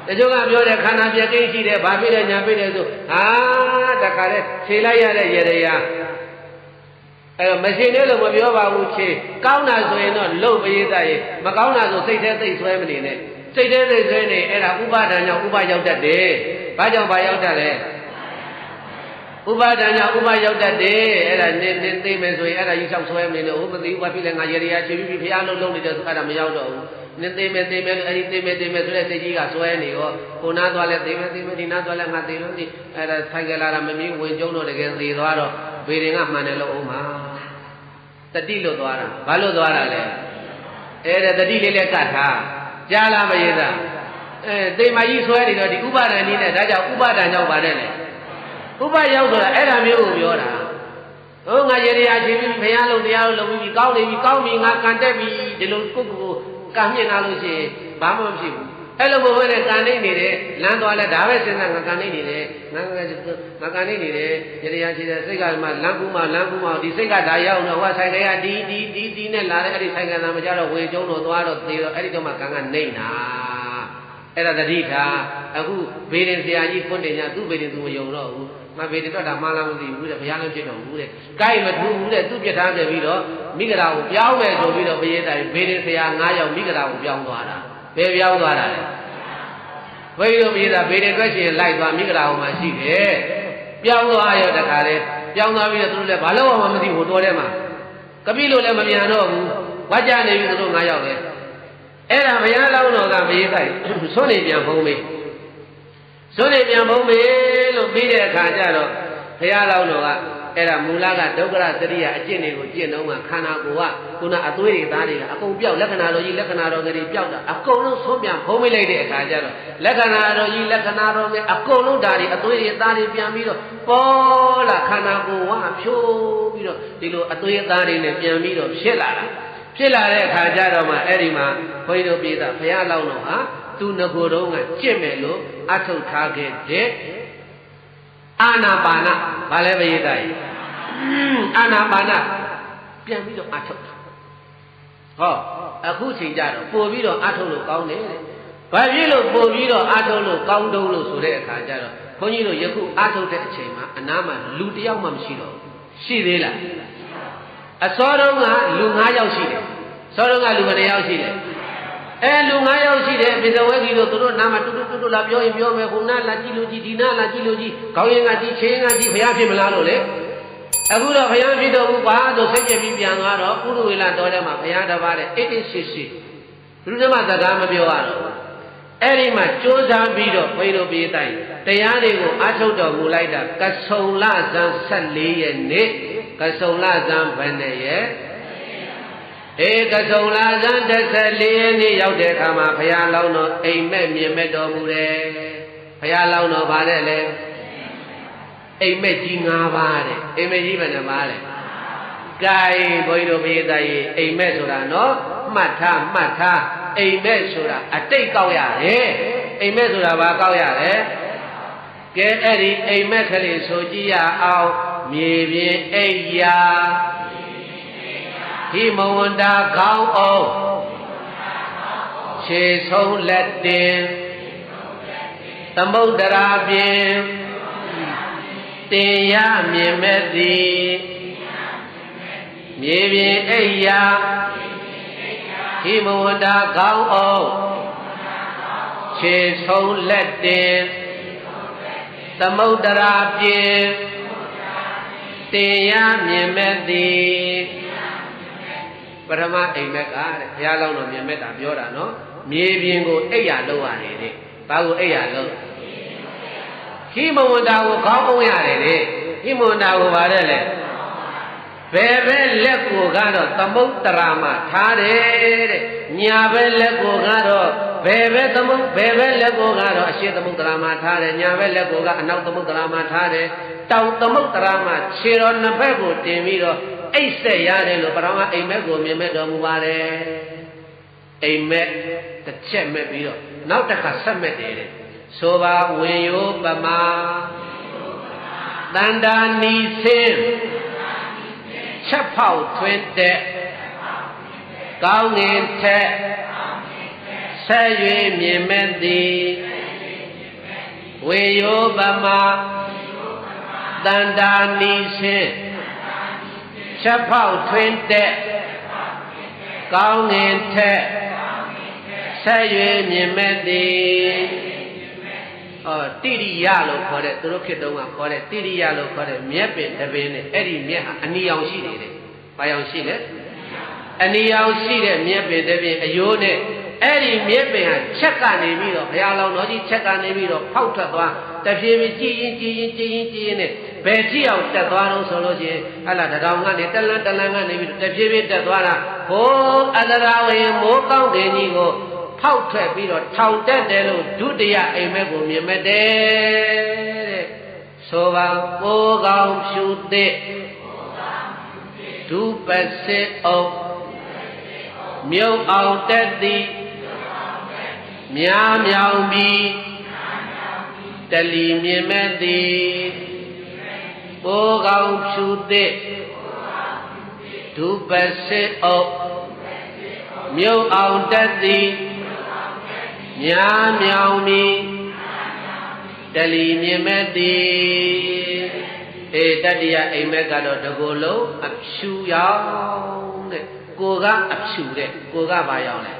တချို့ကပြောတယ်ခန္ဓာပြည့်ကိန်းရှိတယ်ဘာဖြစ်လဲညာဖြစ်တယ်ဆိုဟာတခါလဲခြေလိုက်ရတဲ့ရေရရာအဲ့တော့မရှင်တယ်လို့မပြောပါဘူးခြေကောင်းတာဆိုရင်တော့လုံပရိသတ်ရေမကောင်းတာဆိုစိတ်ထဲသိဆွဲမနေနဲ့စိတ်ထဲသိဆွဲနေအဲ့ဒါဥပါဒဏ်ကြောင့်ဥပရောက်တတ်တယ်ဘာကြောင့်ဘာရောက်တတ်လဲဥပါဒဏ်ကြောင့်ဥပရောက်တတ်တယ်အဲ့ဒါနေသိမယ်ဆိုရင်အဲ့ဒါကြီးလျှောက်ဆွဲမနေလို့မသိဘူးဘာဖြစ်လဲငါရေရာခြေပြီးဖျားလုံးနေတယ်ဆိုအဲ့ဒါမရောက်တော့ဘူးနင်းသိမယ်လို့အဲ့ဒီသိမယ်ဆိုတဲ့စိတ်ကြီးကဆွဲနေရောကိုနာသွားလဲသိမယ်ဒီနာသွားလဲငါသိလို့ဒီအဲ့ဒါဆိုင်ကလာတာမမီးဝင်ကျုံတော့တကယ်သေသွားတော့ဘေရင်ကမှန်တယ်လို့အောင်ပါတတိလို့သွားတာဘာလို့သွားတာလဲအဲ့ဒါတတိလေးလည်းကတ်ထားကြားလားမရတာသေမကြီးဆွဲနေတော့ဒီဥပါဒဏ်နည်းနဲ့ဒါကြောင့်ဥပါဒဏ်ကြောင့်ပါတယ်လေဥပရောက်ဆိုတာအဲ့ဒါမျိုးကိုပြောတာဟိုငါရေရာချင်းပြီးဘုရားလုံးတရားလုံးလုံးပြီးကောင်းနေပြီကောင်းပြီငါကန်တက်ပြီဒီလိုကိုယ့်ကိုယ်ကံမြင်လာလို့ရှိရင်ဘာမှမဖြစ်ဘူးအဲ့လိုဘုရားနဲ့ကန်နေနေတယ်လမ်းသွားလဲဒါပဲစဉ်းစားငါကန်နေနေတယ်ငါကန်နေနေတယ်ရေရာချင်းတဲ့စိတ်ကမှလမ်းကူးမှဒီစိတ်ကဒါရောက်တော့ဟိုဆိုင်ကဒီနဲ့လာတဲ့အဲ့ဒီဆိုင်ကသာမကြတော့ဝေကျုံတော့သွားတော့သေတော့အဲ့ဒီတော့မှကံကနေအဲ့ဒါတတိထားအခုဘေးရင်ဆရာကြီးခွန်းတင်ညာသူ့ဘေးရင်သူမယုံတော့ဘူးငါဘေးရင်တော့ဒါမှလားမသိဘူးတဲ့ဘုရားလည်းဖြစ်တော့ဘူးတဲ့ကိုက်မထူးဘူးတဲ့သူ့ပြထားခဲ့ပြီးတော့မိဂရာကိုပြောင်းမယ်ဆိုပြီးတော့ဘုရားတိုင်ဘေးရင်ဆရာ9ယောက်မိဂရာကိုပြောင်းသွားတာဘယ်ပြောင်းသွားတာလဲဘယ်လိုပြေးတာဘေးရင်တွက်ရှင်လိုက်သွားမိဂရာကိုမှရှိတယ်ပြောင်းသွားရောတခါလေပြောင်းသွားပြီးတော့သူတို့လည်းဘာလို့မှမသိဘူးတော်ထဲမှာကပိလို့လည်းမပြန်တော့ဘူးဝါကြနေပြီသူတို့9ယောက်ပဲအဲ့ဒါဘုရားလောင်းတော်ကမေးတိုင်းဆွနေပြန်ဖုံးမေးဆွနေပြန်ဖုံးမေးလို့ပြီးတဲ့အခါကျတော့ဘုရားလောင်းတော်ကအဲ့ဒါမူလကဒုက္ခရသတိယအကျင့်တွေကိုကျင့်တော့မှခန္ဓာကိုယ်ကခုနအသွေးတွေသားတွေကအကုန်ပြောက်လက္ခဏာတော်ကြီးလက္ခဏာတော်တွေပြောက်တာအကုန်လုံးဆွပြန်ဖုံးမေးလိုက်တဲ့အခါကျတော့လက္ခဏာတော်ကြီးလက္ခဏာတော်တွေအကုန်လုံးဓာတ်တွေအသွေးတွေသားတွေပြန်ပြီးတော့ပေါ်လာခန္ဓာကိုယ်ကဖြိုးပြီးတော့ဒီလိုအသွေးသားတွေနဲ့ပြန်ပြီးတော့ဖြစ်လာတာဖြစ်လာတဲ့အခါကျတော့မှအဲ့ဒီမှာဘုန်းကြီးတို့ပြေးတာဘုရားလောင်းတော်ဟာသူငကိုယ်တော်ကကြင့်မယ်လို့အထုတ်ထားခဲ့တဲ့အာနာပါနဘာလဲပြေးတာကြီးအာနာပါနပြန်ပြီးတော့အထုတ်တာဟောအခုချိန်ကြတော့ပို့ပြီးတော့အထုတ်လို့ကောင်းတယ်တဲ့ဘာဖြစ်လို့ပို့ပြီးတော့အထုတ်လို့ကောင်းတုံးလို့ဆိုတဲ့အခါကျတော့ဘုန်းကြီးတို့ယခုအထုတ်တဲ့အချိန်မှာအနားမှာလူတယောက်မှမရှိတော့ဘူးရှိသေးလားအစောတုန်းကလူ9ယောက်ရှိတယ်စောတုန်းကလူဘယ်နှယောက်ရှိလဲလူ9ယောက်ရှိတယ်ပိဿဝေကြီးတို့သူတို့နားမှာတူလာပြောရင်ပြောမယ်ဟိုနားလာကြည့်လို့ကြီးဒီနားလာကြည့်လို့ကြီးခေါင်းရင်ကကြီးချင်းကကြီးဘုရားဖြစ်မလားလို့လေအခုတော့ဘုရားဖြစ်တော့ဘူးကွာသူစိတ်ပြပြီးပြန်သွားတော့ပုရုဝေလတော်ထဲမှာဘုရားတစ်ပါးတဲ့အိတ်ရှိဘုရားမစကားမပြောရတော့အဲ့ဒီမှာကြိုးစားပြီးတော့ဘုန်းကြီးတို့ပြေးတိုင်းတရားတွေကိုအထုတ်တော်မူလိုက်တာကဆုံလဇန်14ရက်နေ့ကဆုံလဇန်ဘယ်နဲ့ရဲ့ကဆုံလဇန်14ရက်နေ့ရောက်တဲ့အခါမှာဘုရားလောင်းတော်အိမ်မက်မြင်မဲ့တော်မူတယ်ဘုရားလောင်းတော်ဗါတဲ့လေအိမ်မက်ကြီး5ပါးတဲ့အိမ်မက်ကြီးဘယ်နှပါးလဲကဲဘုန်းကြီးတို့ပြေးတိုင်းအိမ်မက်ဆိုတာနော်မှတ်ထားအိမ်မက်ဆိုတာအတိတ်ကောက်ရတယ်အိမ်မက်ဆိုတာဘာကောက်ရလဲကဲအဲ့ဒီအိမ်မက်ကလေးဆိုကြည့်ရအောင်မြေပြင်အိယာဟိမဝန္တာခေါင်းအောင်ခြေဆုံးလက်တင်သမုဒ္ဒရာပြင်တင်ရမြင်မဲ့သည်မြေပြင်အိယာဟိမဝန္တာခေါင်းအောင် ခြေဆုံးလက်တင်သမုဒ္ဒရာပြင်တင်ရမြင်မဲ့သည်ပထမအိမ်မက်ကတဲ့ဘုရားလောင်းတော်မြင်မဲ့တာပြောတာနော်မြေပြင်ကိုအိပ်ရလောက်ရတယ်တဲ့ဘာကိုအိပ်ရလောက်ဟိမဝန္တာကိုခေါင်းအောင်ရတယ်တဲ့ဟိမဝန္တာကိုဗါတဲ့လေဘယ်ပဲလက်ကိုကတော့သမုဒ္ဒရာမှာထားတယ်တဲ့ညာပဲလက်ကိုကတော့ဘယ်ပဲလက်ကိုကတော့အရှိသမုဒ္ဒရာမှာထားတယ်ညာပဲလက်ကိုကအနောက်သမုဒ္ဒရာမှာထားတယ်တောင်သမုဒ္ဒရာမှာခြေတော်နှစ်ဖက်ကိုတင်ပြီးတော့အိတ်ဆက်ရတယ်လို့ပထမအိမ်မက်ကိုမြင်မဲ့တော်မူပါတယ်အိမ်မက်တစ်ချက်မဲ့ပြီးတော့နောက်တစ်ခါဆက်မဲ့တယ်တဲ့ဆိုပါဝင်ယောပမာတန္တာနီစင်းချက်ဖောက်ထွင်းတဲ့ကောင်းငင်ထက်ဆက်၍မြင်မဲ့သည်ဝေယောပမာတန္တာနီစင်းချက်ဖောက်ထွင်းတဲ့ကောင်းငင်ထက်ဆက်၍မြင်မဲ့သည်တိရိယလို့ခေါ်တဲ့သူတို့ခေတ်တုန်းကခေါ်တဲ့တိရိယလို့ခေါ်တဲ့မြက်ပင်တပင်နဲ့အဲ့ဒီမြက်ဟာအနီရောင်ရှိတယ်။ဘာရောင်ရှိလဲ။အနီရောင်ရှိတဲ့မြက်ပင်တပင်အယိုးနဲ့အဲ့ဒီမြက်ပင်ဟာချက်ကနေပြီးတော့ဘုရားလောင်းတော်ကြီးချက်ကနေပြီးတော့ဖောက်ထွက်သွားတဖြည်းဖြည်းကြည်ရင်နဲ့ဘယ်ကြည့်အောင်တက်သွားတော့ဆိုလို့ရှိရင်ဟလာတထောင်ကနေတလန်းကနေပြီးတော့တဖြည်းဖြည်းတက်သွားတာဟိုအသရာဝေမိုးကောင်းကင်ကြီးကိုဖောက်ထွက်ပြီးတော့ထောင်တက်တယ်လို့ဒုတိယအိမ်မက်ကိုမြင်မဲ့တယ်တဲ့ဆိုပါကိုယ်ကောင်းဖြူသစ်ဒုပစစ်အောင်မြုပ်အောင်တက်သည်များမြောင်ပြီးတလီမြင်မဲ့သည်ကိုယ်ကောင်းဖြူသစ်ဒုပစစ်အောင်မြုပ်အောင်တက်သည်များမြောင်မီတလီမြင်မဲ့သည်တတိယအိမ်မက်ကတော့တကူလုံးအဖြူရောင်တဲ့ကိုကအဖြူတဲ့ကိုကဘာရောင်လဲ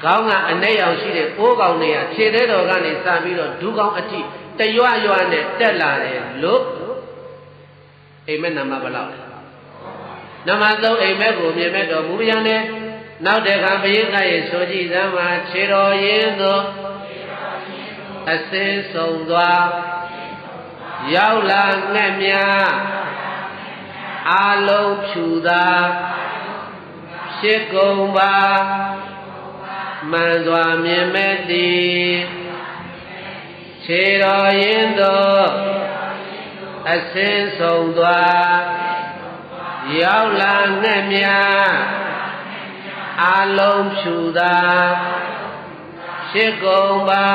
ခေါင်းကအနဲ့ရောင်ရှိတဲ့ကိုးကောင်တွေကခြေသေးတော်ကနေစပြီးတော့ဒူးကောင်းအထိတရွနဲ့တက်လာတယ်လို့အိမ်မက်နံပါတ်ဘယ်လောက်လဲနံပါတ်3အိမ်မက်ကိုမြင်မဲ့တော်မူပြန်တယ်နောက်တခါဘိက္ခရဲ့ဆိုကြည့်စမ်းမှာခြေတော်ရင်းသို့အစင်းဆုံးသွားရောက်လာငှက်များအာလုံးဖြူသာဖြစ်ကုန်ပါမှန်စွာမြင်မဲ့သည်ခြေတော်ရင်းသို့အစင်းဆုံးသွားရောက်လာငှက်များအာလုံးဖြူသာဖြစ်ကုန်ပါ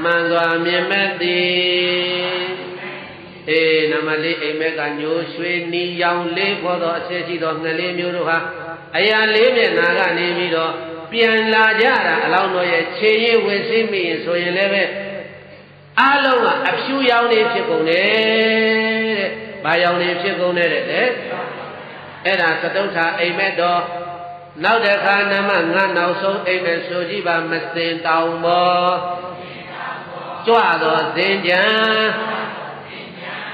မှန်စွာမြင်မဲ့သည်နမလေးအိမ်မက်ကညိုရွှေနီရောင်လေးပေါ်သောအဆက်ရှိသောငှက်လေးမျိုးတို့ဟာအရာလေးမျက်နာကနေပြီးတော့ပြန်လာကြတာအလောင်းတော်ရဲ့ခြေရည်ဝင်စိမိရင်ဆိုရင်လည်းပဲအလုံးကအဖြူရောင်လေးဖြစ်ကုန်တယ်တဲ့။ဘာရောင်လေးဖြစ်ကုန်တယ်တဲ့အဲ့ဒါသတုဋ္ဌာအိမ်မက်တော်နောက်တစ်ခါနမငါနောက်ဆုံးအိမ်မက်ဆိုကြည့်ပါမစင်တောင်ပေါ်ကြွသောစင်ကြံ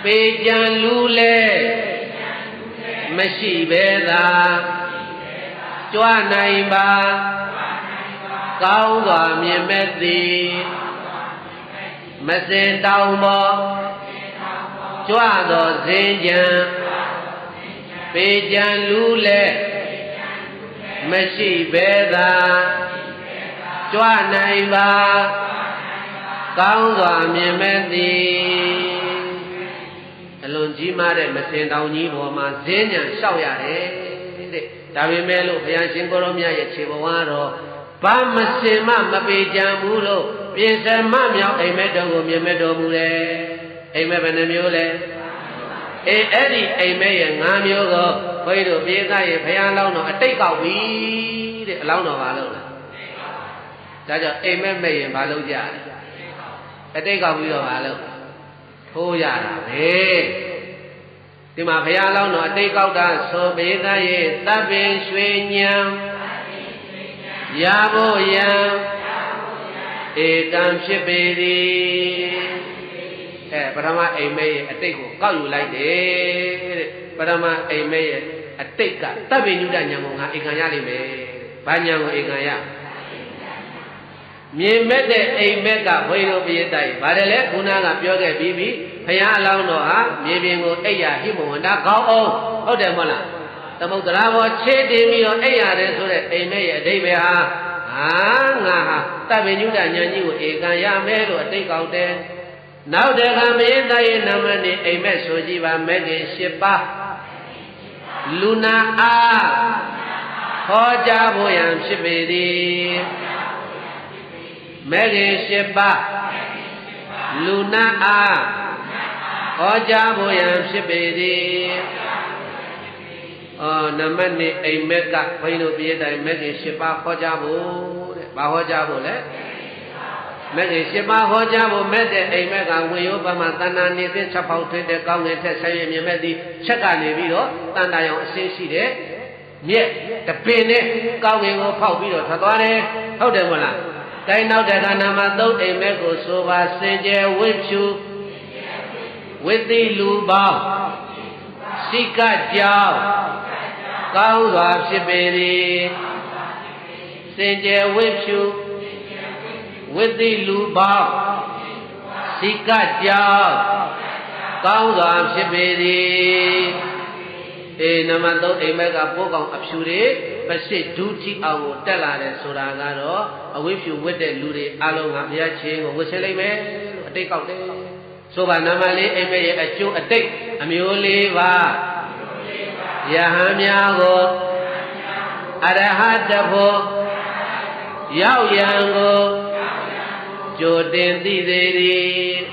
ပေကြံလူလဲမရှိပဲသာကြွနိုင်ပါကောင်းစွာမြင်မဲ့သည်မစင်တောင်ပေါ်ကြွသောစင်ကြံပေကြံလူလဲမရှိပဲသာကြွနိုင်ပါကောင်းစွာမြင်မဲ့သည်အလွန်ကြီးမားတဲ့မစင်တောင်ကြီးပေါ်မှာဈဉ္ဉံလျှောက်ရတယ်တဲ့ဒါပေမဲ့လို့ဘုရားရှင်ကိုရောမြတ်ရဲ့ခြေဘဝတော့ဘာမစင်မမပေကြံဘူးလို့ပြင်စမမြောက်အိမ်မက်တော်ကိုမြင်မဲ့တော်မူတယ်အိမ်မက်ဘယ်နှမျိုးလဲအဲ့ဒီအိမ်မက်ရဲ့5မျိုးကိုဘုန်းကြီးတို့ပြေသားရဲ့ဘုရားလောင်းတော်အတိတ်ကောက်ပြီတဲ့အလောင်းတော်ဘာလို့လဲဒါကြောင့်အိမ်မက်မဲ့ရင်ဘာလုပ်ကြလဲအတိတ်ကောက်ပြီးတော့ဘာလုပ်ထိုးရတာပဲဒီမှာဘုရားလောင်းတော်အတိတ်ကောက်တာဆိုပြေသားရဲ့တပ်ပင်ရွှေညံရဖို့ရန် Ekam Shipedi Parama Ame a take Kayu like it Parama Ame a take Tabi Nuda Yamunga Ikayali me Banyango Ikaya Me met a mega way of the day Badele Kunaga Pyoga Bibi Paya Launo maybe go Aya Himo and that go oh Demola The Modravo Chedi me or Aya so that Ame a day Tabi Nuda Yanyu Ikaya Melo a take out there Now there are many Namani Ame Sojiva Megi Shipa Luna Hoja Boyam Shibedi Megi Shipa Luna Hoja Boyam Shibedi Namani Ameka Pino Bieta Megi Shipa Hoja Bo Bahoja Bole Megi Shipa Hoja Bo Mede Ameka Wiyobama Tana Nithin Chapau Tete Kong and Tessay Medi Chaka Nevido Tanayo Senside Yet the Pene Kawing of Paubido Tatare How the Mola Kai now that Anamado Ameko Soba Senja with you with the Luba Sika Jiao Kawa Shiberi Senja with you with the Luba Sika Jiao Kawa Shiberi Namado Amega Bogam Abshure, but say duty our Telare Soragaro, a wish you with the Ludi Along Abiachi or Whistleme, a take out there. So by Namali Ame a Jew a take, Amuliva Yahamiago Adahadabo Yao Yango Jordan Didi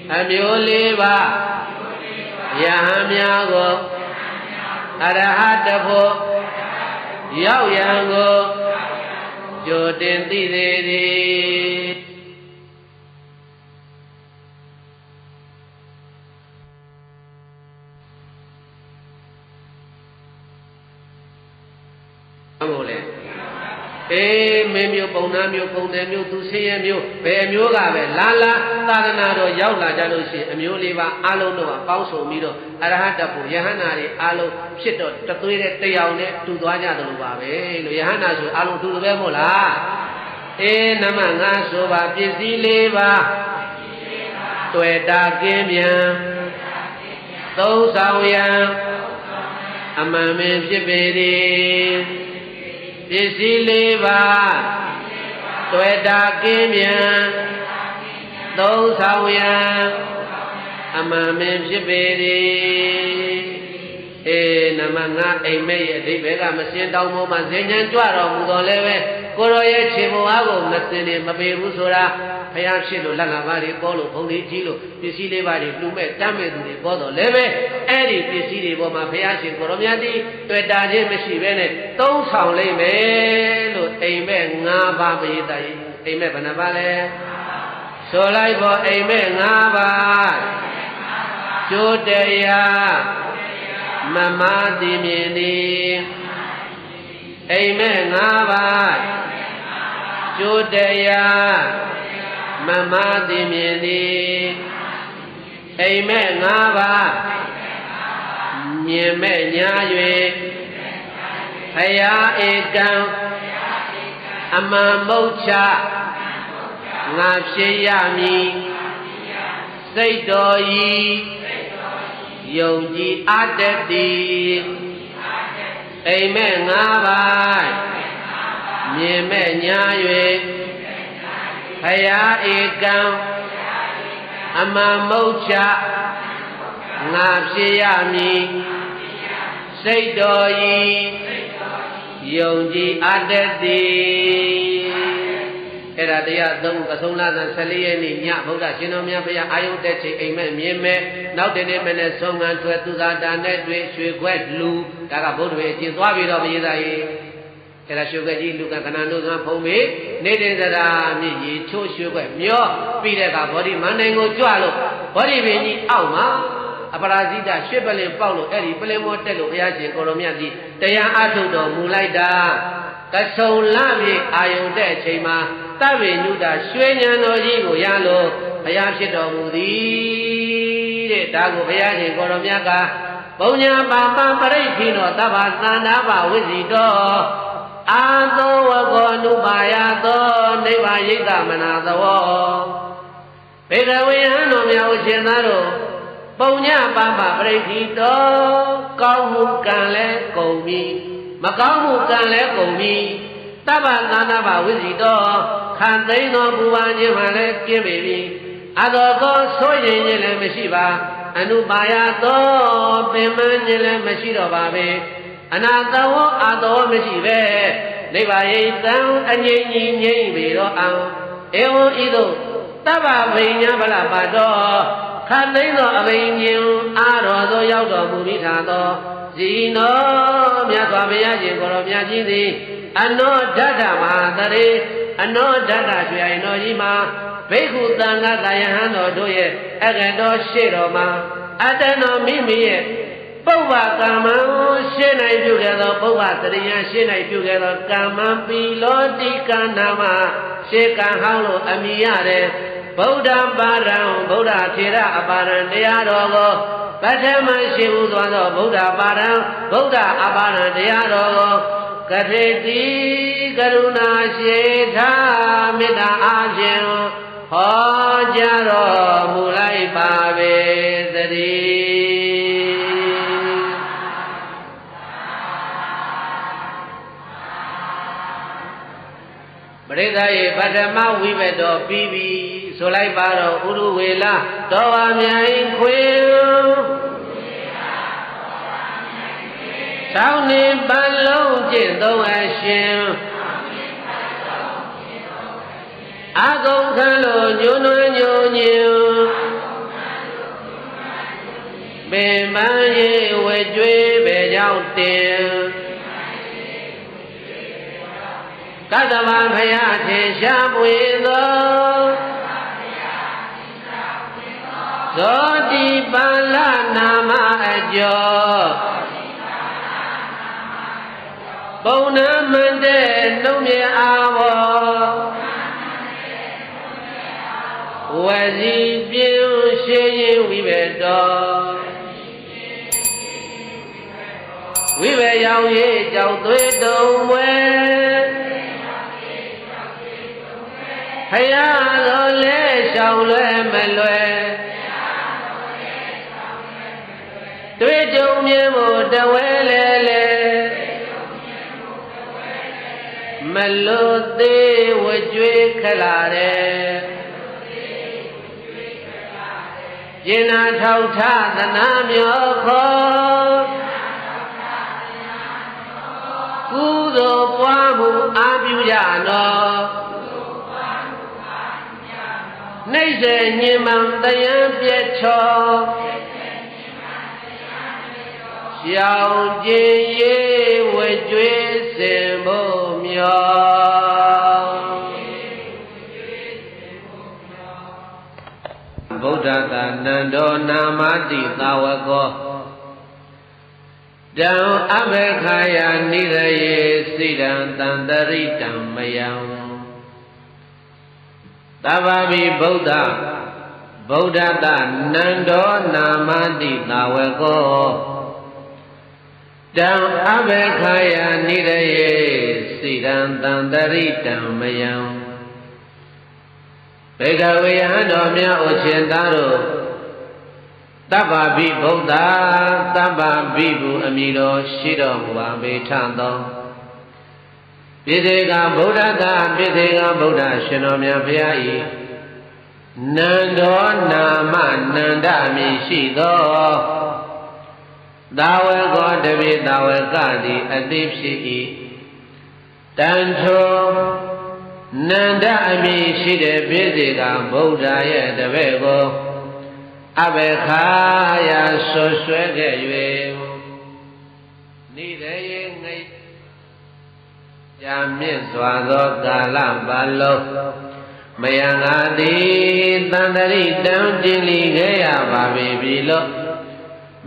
Amuliva Yahamiago Arahadabo Yao Yango Jordan Didi Memio Ponamio Ponamio to see a mew, Bemioga, Lala, Taranado, Yaula Jalusi, Amuliva, Alo, Pauso Mido, Arahatapu, Yahanari, Alo, Shito, Tatuire, Tayaune, to Duanya Lubabe, Yahana, Alo to the Bemola, Namanga, Soba, Pizileva, Toeta Gamia, those are young, Amame Shibedi. Pisileva Toeda Kimia those how we are Amamim Shibiri Namanga Ame Vega Machine Domo Mazinian Tuaro Mudoleve Koroye Chimuago Nasini Maberu Sora Payashilo Lanavari Polo Poli Gilo Pisileva Lume Tame Bodo Leve Eddie Pisilivo Mapayashi Koromiati Toeda Meshivene those how lay me Amen Naba Amen Banavale Solaibo Amen Naba Jodaya Mama Dimini Amen Naba Jodaya Mama Dimini Amen Naba Nyeme Nyaywe Aya Ekam Ama Mocha Ngapsheyami Saidoyi Yongji Adeti Amen Ngabai Nyeme Nyaywe Aya Ekam Ama Mocha Ngapsheyami Saidoyi Yongji Adeti Era Dia Dong Kasona and Saliani Nya Boga Shinomia Paya Ayo Techi Amen Mieme now the name and song and to that netway should quite blue Kaka Bodway Jizwabi of Yidai Era Sugaji Luka Kanano Pome Nede that me Cho Sugar Mio Peter Body Manango Jualo Body Veni Alma Aparazita Shibale Paulo Eri Pelemo Telo Yaji Koromiati Taya Atudo Mulaida Kaso Lami Ayo De Chema တပ်ဝိညုတာရွှေဉဏ်တော်ကြီးကိုရလို့ဘုရားဖြစ်တော်မူသည်တဲ့ဒါကိုဘုရားရှင်ကိုရောမြတ်ကဘုံညာပါပပရိဋ္ဌိနောသဗ္ဗသန္တာဘဝိဇ္ဇိတောအာသောဝကောနုပါယသောနိဗ္ဗာယိတမနာသဝောဘေကဝေဟံတော်မြတ်ဥရှင်သားတို့ပုံညပါပပရိဋ္ဌိတောကောင်းမှုကံလဲကုန်ပြီမကောင်းမှုကံလဲကုန်ပြီသဗ္ဗသန္တာဘဝိဇ္ဇိတောခံသိမ်းသောဘူဝါခြင်းမှလည်းကျင်းပေပြီအတောကောဆိုရင်ခြင်းလည်းမရှိပါအနုပါယသောပင်မခြင်းလည်းမရှိတော့ပါပဲအနာတဝောအာတောမရှိပဲနိဗ္ဗာယိတံအငြိမ့်ကြီးငြိမ့်ပေတော့အောင်ဧဝံဤသို့သဗ္ဗဗိညာဗလပါတော်ခတ်သိမ်းသောအဘိညာအာတော်သောရောက်တော်မူပြီးထာသောဇီနောမြတ်စွာဘုရားရှင်ကိုယ်တော်မြတ်ကြီးသည်အနောဒတ္တမဟာတရေအနောဒတ္တရွှေအိုင်တော်ကြီးမှာဘိက္ခုသံဃာတယဟန်တော်တို့ရဲ့အကတော်ရှေ့တော်မှာအတ္တနောမိမိရဲ့ပုဗ္ဗကမ္မရှင်းနိုင်ပြုခဲ့သောပုဗ္ဗတရိယရှင်းနိုင်ပြုခဲ့သောကမ္မပီလောတိကနာမရှေကံဟောင်းလို့အမိရတဲ့ဗုဒ္ဓပါရံဗုဒ္ဓထေရအပါရံတရားတော်ကိုပထမရှိဘူးသောဗုဒ္ဓပါရံဗုဒ္ဓအပါရံတရားတော်ကိုကထေတိကရုဏာရှိထာမေတ္တာအားဖြင့်ဟောကြားတော်မူလိုက်ပါပေသတည်းပရိသတ်ရေပထမဝိဘတ်တော်ပြီးပြီဆိုလိုက်ပါတော့ဥရုဝေလတော်ဝါမြိုင်ခွေသောင်းနေပန်းလုံးကျင့်သုံးအရှင်အာကုံခံလို့ညွန်းနွယ်ညိုညင်ပင်ပန်းရေဝဲကျွေးပဲကြောင့်တင်ကတ္တဗဖယားထင်ရှားပွေသောဇောတိပါဠနာမအကျော်ပုံနာမန္တေနှုံးမြေအားဘောဝစီပြင်းရှင်းရင်ဝိဘေတော်ဝိဘေရောက်ရေးကြောက်သွေးတုံမွဲဖယားတော်လဲရှောင်လွဲမလွဲတွေ့ကြုံမြင်ဖို့တဝဲလဲလဲမလို့သေးဝကြွေးခလာတယ်ကျင်နာထောက်ထသနာမျောခေါ်ကုသိုလ်ပွားမှုအာပြုကြတော်နှိမ့်စေညင်မှန်တယံပြည့်ချောရှောင်ကျင်ရေးဝကြွေးစင်ဖို့မျောဗုဒ္ဓသာနန္ဒောနာမတိသာဝကောတံအဘေခာယနိရယေစိတံတံတရိတံမယံသဗ္ဗဗိဗုဒ္ဓဗုဒ္ဓသာနန္ဒောနာမတိသာဝကောတံအဘေခာယနိရယေစိတံတံတရိတံမယံဘေကဝေယဟံတော်မြတ်ဥရှင်သားတို့တဗ္ဗဗိဗုဒ္ဓတဗ္ဗဗိဘူးအမည်တော်ရှိတော်မူပါပေထသောပိသေကဗုဒ္ဓသာပိသေကဗုဒ္ဓရှင်တော်မြတ်ဘုရား၏နန္ဒောနာမနန္ဒအမည်ရှိသောသာဝကောတပိသာဝကသည်အသိဖြစ်၏တန်ထိုနန္ဒအမည်ရှိတဲ့ပိသေကဗုဒ္ဓရဲ့တပည့်ကိုအဘေခာယဆွဆွဲခဲ့၍နိရယေငိတ်ကြာမြင့်စွာသောကာလပတ်လုံးမယံငါသည်တန်တရိတံကျင်လီခဲ့ရပါပြီလို့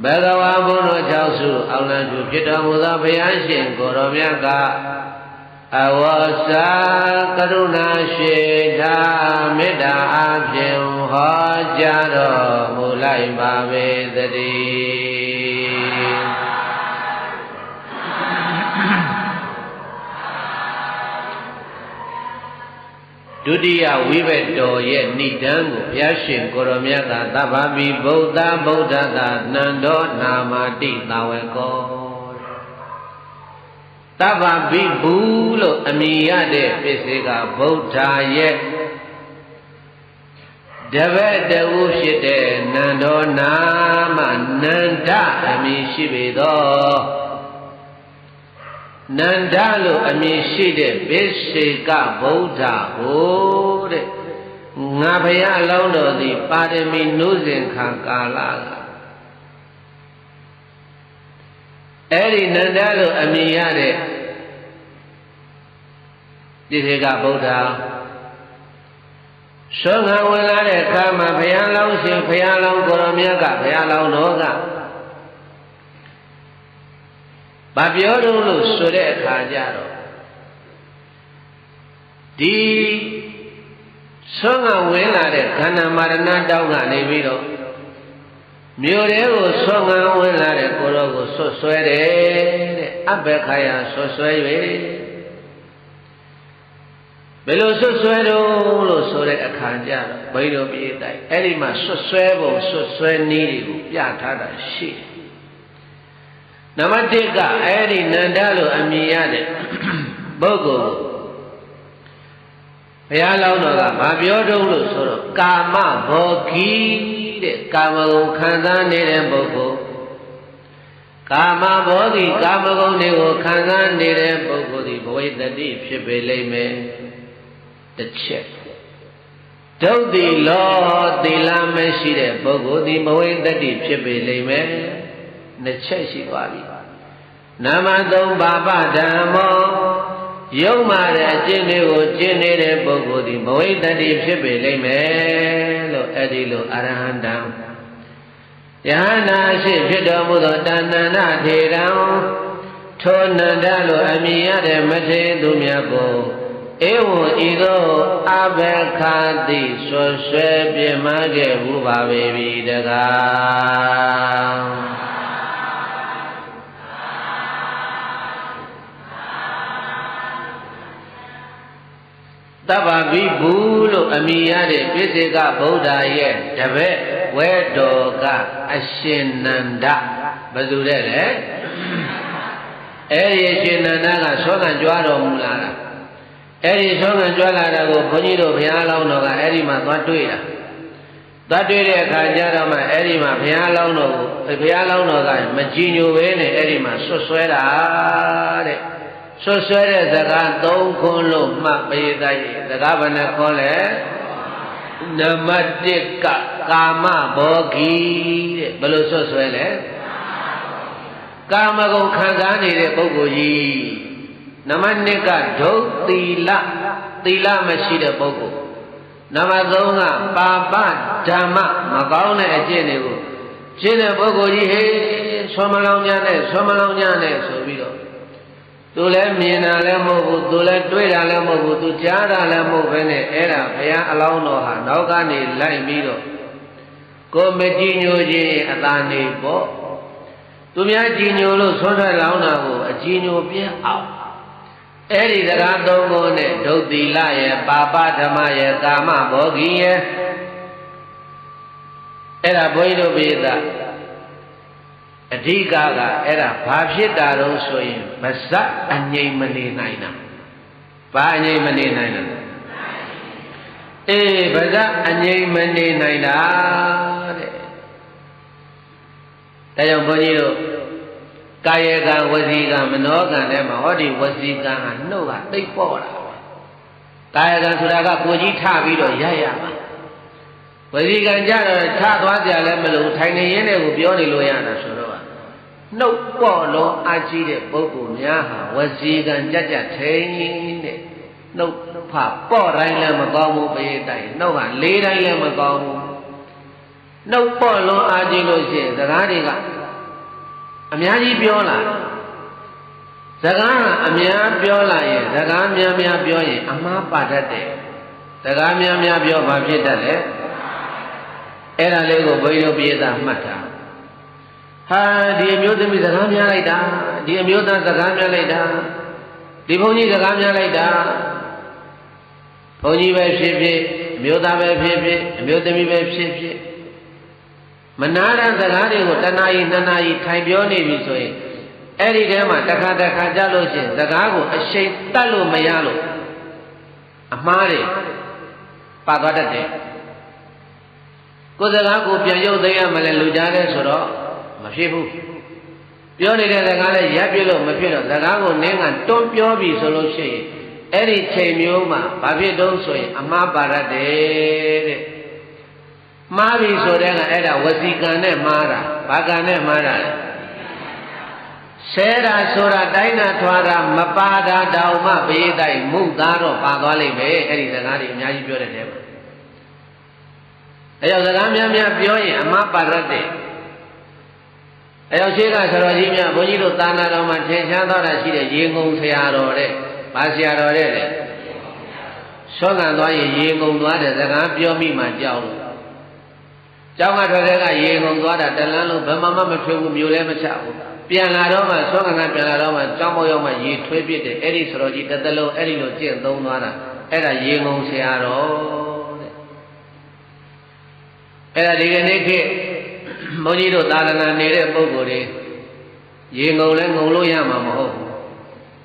ဘဂဝါဘုန်းတော်၆စုအောင်လံသူဖြစ်တော်မူသောဘုရားရှင်ကိုယ်တော်မြတ်က အဝေါစာကရုဏာရှိတာမေတ္တာအဖြင့်ဟောကြားတော်မူလိုက်ပါပေသတည်းဒုတိယဝိဘက်တော်ရဲ့ဏိဒံကိုဘုရားရှင်ကိုရောမြတ်ကသဗ္ဗဗိဗုဒ္ဓဗုဒ္ဓသာနန္ဒောနာမတိသာဝေကောသဗ္ဗဗိဘူးလို့အမည်ရတဲ့ပစ္စေကဗုဒ္ဓရဲ့တပည့်တဝုဖြစ်တဲ့နန္ဒောနာမနန္ဒအမည်ရှိပေသောနန္ဒလို့အမည်ရှိတဲ့ပစ္စေကဗုဒ္ဓကိုတဲ့ငါဘုရားအလောင်းတော်သည်ပါရမီနုစဉ်ခံကာလကအဲ့ဒီနန္ဒလို့အမည်ရတဲ့ပစ္စေကဗုဒ္ဓသောငါဝင်လာတဲ့အခါမှာဘုရားလောင်းရှင်ဘုရားလောင်းကိုရောမြတ်ကဘုရားလောင်းတော်ကဘာပြောတော့လို့ဆိုတဲ့အခါကျတော့ဒီသောငါဝင်လာတဲ့ခန္ဓာမာရဏတောင်းကနေပြီးတော့မြို့ထဲကိုသောငါဝင်လာတဲ့ကိုရောကိုဆွတ်ဆွဲတယ်တဲ့အဘခါယဆွတ်ဆွဲ၍ဘယ်လိုဆွတ်ဆွဲတော့လို့ဆိုတဲ့အခါကျတော့ဘိဓိတော်ပြေးတိုင်းအဲ့ဒီမှာဆွတ်ဆွဲပုံဆွတ်ဆွဲနည်းတွေကိုပြထားတာရှိတယ်နံပါတ်1ကအဲ့ဒီနန္ဒလို့အမည်ရတဲ့ပုဂ္ဂိုလ်ဘုရားလောင်းတော်ကမပြောတော့လို့ဆိုတော့ကာမဘောဂီတဲ့ကာမဂုဏ်ခံစားနေတဲ့ပုဂ္ဂိုလ်ကာမဘောဂီကာမဂုဏ်တွေကိုခံစားနေတဲ့ပုဂ္ဂိုလ်ဒီဘဝိတ္တိဖြစ်ပေလိမ့်မယ်တစ်ချက်ဒုတိလောသီလမရှိတဲ့ပုဂ္ဂိုလ်ဒီဘဝိတ္တိဖြစ်ပေလိမ့်မယ်နှစ်ချက်ရှိသွားပြီနံပါတ်3ပါပဓမ္မောယုံမာတဲ့အကျင့်တွေကိုကျင့်နေတဲ့ပုဂ္ဂိုလ်ဒီဘဝိတ္တိဖြစ်ပေလိမ့်မယ်လို့အဲ့ဒီလိုအရဟံတံယဟနာရှိဖြစ်တော်မူသောတဏ္ဏနာထေရံထိုနန္ဒလို့အမည်ရတဲ့မထေရသူမြတ်ကိုဧဝံဤသို့အဘခာတိဆွဆွဲပြမခဲ့ဟုပါပေပြီတကားသဗ္ဗဗိဘူးလို့အမည်ရတဲ့ပစ္စေကဗုဒ္ဓရဲ့တပည့်ဝဲတော်ကအရှင်နန္ဒဘယ်သူတဲ့လဲအဲ့ဒီအရှင်နန္ဒကသောကံကြွားတော်မူလာတာအဲ့ဒီသောကံကြွားလာတာကိုဘုန်းကြီးတို့ဘုရားလောင်းတော်ကအဲ့ဒီမှာသွားတွေ့တာသွားတွေ့တဲ့အခါကျတော့မှအဲ့ဒီမှာဘုရားလောင်းတော်ကိုဘုရားလောင်းတော်ကမကြည်ညိုပဲနဲ့အဲ့ဒီမှာဆွတ်ဆွဲတာတဲ့ဆွတ်ဆွဲတဲ့စကား3ခုလို့မှတ်ပေးသားရဲ့စကားဘယ်နှခေါ်လဲနံပါတ်1ကကာမဘောဂီတဲ့ဘယ်လိုဆွတ်ဆွဲလဲကာမဂုဏ်ခံစားနေတဲ့ပုဂ္ဂိုလ်ကြီးနံပါတ်2ကဒုသီလသီလမရှိတဲ့ပုဂ္ဂိုလ်နံပါတ်3ကပါပဓမ္မမကောင်းတဲ့အကျင့်တွေကိုကျင့်တဲ့ပုဂ္ဂိုလ်ကြီးဟေးဆွမ်းမလောင်းကြနဲ့ဆွမ်းမလောင်းကြနဲ့ဆိုပြီးတော့သူလည်းမြင်တာလည်းမဟုတ်ဘူးသူလည်းတွေ့တာလည်းမဟုတ်ဘူးသူကြားတာလည်းမဟုတ်ဘဲနဲ့အဲ့ဒါဘုရားအလောင်းတော်ဟာနောက်ကနေလိုက်ပြီးတော့ကိုမကြည်ညိုခြင်းအသာနေပေါ့သူများကြည်ညိုလို့ဆွမ်းထွက်လောင်းတာကိုအကြည်ညိုပြင်းအောင်အဲ့ဒီစကား3ခုနဲ့ဒုသီလရဲ့ပါပဓမ္မရဲ့ကာမဘောဂီရဲ့အဲ့ဒါဘုန်းကြီးတို့ပိသအဓိကအဲ့ဒါဘာဖြစ်တာတော့ဆိုရင်ဗဇတ်အငြိမ်မနေနိုင်တာဘာအငြိမ်မနေနိုင်တာအေးဗဇတ်အငြိမ်မနေနိုင်တာတဲ့ဒါကြောင့်ဘုန်းကြီးတို့ကာယကံဝစီကံမနောကံထဲမှာဟောဒီဝစီကံကနှုတ်ကသိပ်ပေါ်တာကာယကံဆိုတာကကိုကြီးထပြီးတော့ရရမှာဝစီကံကြတော့ထသွားကြလည်းမလို့ထိုင်နေရင်းနဲ့ကိုပြောနေလို့ရတာဆိုတော့နှုတ်ပေါ်လုံးအကြီးတဲ့ပုဂ္ဂိုလ်များဟာဝစီကံကြကြထိန်တဲ့နှုတ်ဖပေါ့တိုင်းလည်းမကောင်းဘူးပေးတိုင်းနှုတ်ကလေးတိုင်းလည်းမကောင်းဘူးနှုတ်ပေါ်လုံးအကြီးလို့ရှိရင်စကားတွေကအများကြီးပြောလာ စကားအများပြောလာရင်စကားများများပြောရင်အမှားပါတတ်တယ်စကားများများပြောမှဖြစ်တတ်တယ်အဲ့ဒါလေးကိုဘုန်းကြီးတို့ပြေးတာမှတ်တာဟာဒီအမျိုးသမီးစကားများလိုက်တာဒီအမျိုးသားစကားများလိုက်တာဒီဘုန်းကြီးစကားများလိုက်တာဘုန်းကြီးပဲဖြစ်ဖြစ်အမျိုးသားပဲဖြစ်ဖြစ်အမျိုးသမီးပဲဖြစ်ဖြစ်မနာတဲ့စကားတွေကိုတစ်နာရီနှစ်နာရီထိုင်ပြောနေပြီဆိုရင်အဲ့ဒီထဲမှာတစ်ခါကြလို့ရှိရင်စကားကိုအရှိန်တတ်လို့မရလို့အမှားတွေပါသွားတတ်တယ်ကိုယ်စကားကိုပြန်ရုပ်သိမ်းရမလဲလူကြားတဲ့ဆိုတော့မဖြစ်ဘူးပြောနေတဲ့စကားလည်းရပ်ပြလို့မဖြစ်တော့စကားကိုနင်းကတွန်းပြောပြီဆိုလို့ရှိရင်အဲ့ဒီချိန်မျိုးမှာဘာဖြစ်တော့ဆိုရင်အမှားပါရတယ်တဲ့မှားပြီဆိုတဲ့ကအဲ့ဒါဝစီကံနဲ့မှားတာဘာကံနဲ့မှားတာလဲဆဲတာဆိုတာတိုင်းနာထွားတာမပါတာတောင်မှဘေးတိုင်းမုတ်သားတော့ပါသွားလိမ့်မယ်အဲ့ဒီစကားတွေအများကြီးပြောတဲ့တဲမှာအဲ့ရောက်စကားများများပြောရင်အမှားပါရတယ်အဲ့ရောက်ရှိကဆရာကြီးများဘုန်းကြီးတို့သာနာတော်မှာထင်ရှားသွားတာရှိတဲ့ရေငုံဆရာတော်တဲ့ဘာဆရာတော်တဲ့လေဆောကံသွားရင်ရေငုံသွားတဲ့စကားပြောမိမှကြောက်လို့ကျောင်းကထွက်တဲ့ကရေငုံသွားတာတလန်းလုံးဘယ်မှမထွေးဘူးမျိုးလည်းမချဘူးပြန်လာတော့မှဆောကံကပြန်လာတော့မှကျောင်းပေါ်ရောက်မှရေထွေးပြစ်တယ်အဲ့ဒီဆရာကြီးတစ်သလုံးအဲ့ဒီလိုကျင့်သုံးသွားတာအဲ့ဒါရေငုံဆရာတော်တဲ့အဲ့ဒါဒီကနေ့ခေတ်ဘုန်းကြီးတို့သာသနာနေတဲ့ပုဂ္ဂိုလ်တွေရေငုံလဲငုံလို့ရမှာမဟုတ်ဘူး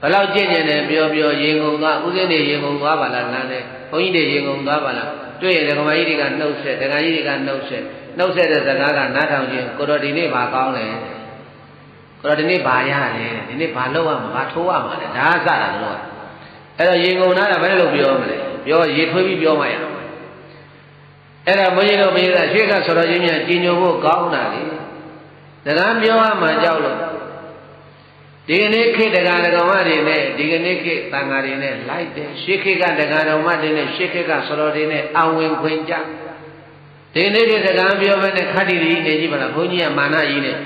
ဘယ်လောက်ကြင်ကြင်တယ်ပြောရေငုံသွားဥစဉ်တွေရေငုံသွားပါလားလမ်းနဲ့ဘုန်းကြီးတွေရေငုံသွားပါလားတွေ့ရင်ဒကာမကြီးတွေကနှုတ်ဆက်ဒကာကြီးတွေကနှုတ်ဆက်တဲ့စကားကနားထောင်ခြင်းကိုတော်ဒီနေ့ဘာကောင်းလဲကိုတော်ဒီနေ့ဘာရလဲဒီနေ့ဘာလုပ်ရမှာဘာထိုးရမှာလဲဒါစတာလို့အဲ့တော့ရေငုံနာတာဘယ်လိုပြောမလဲပြောရေထွေးပြီးပြောမှရအဲ့ဒါဘုန်းကြီးတို့ပြေးတာရှေ့ကဆိုတော်ကြီးများကြီးညိုဖို့ကောင်းတာလေစကားပြောရမှကြောက်လို့ဒီကနေ့ခေတ်တရားတော်မတွေနဲ့ဒီကနေ့ခေတ်တန်ဃာတွေနဲ့လိုက်တယ်ရှေ့ခေတ်ကတရားတော်မတွေနဲ့ရှေ့ခေတ်ကဆိုတော်တွေနဲ့အဝင်ခွင်ကြဒီနေ့ခေတ်စကားပြောမဲ့နဲ့ခတ္တိရီနေကြည့်ပါလားဘုန်းကြီးကမာနကြီးနဲ့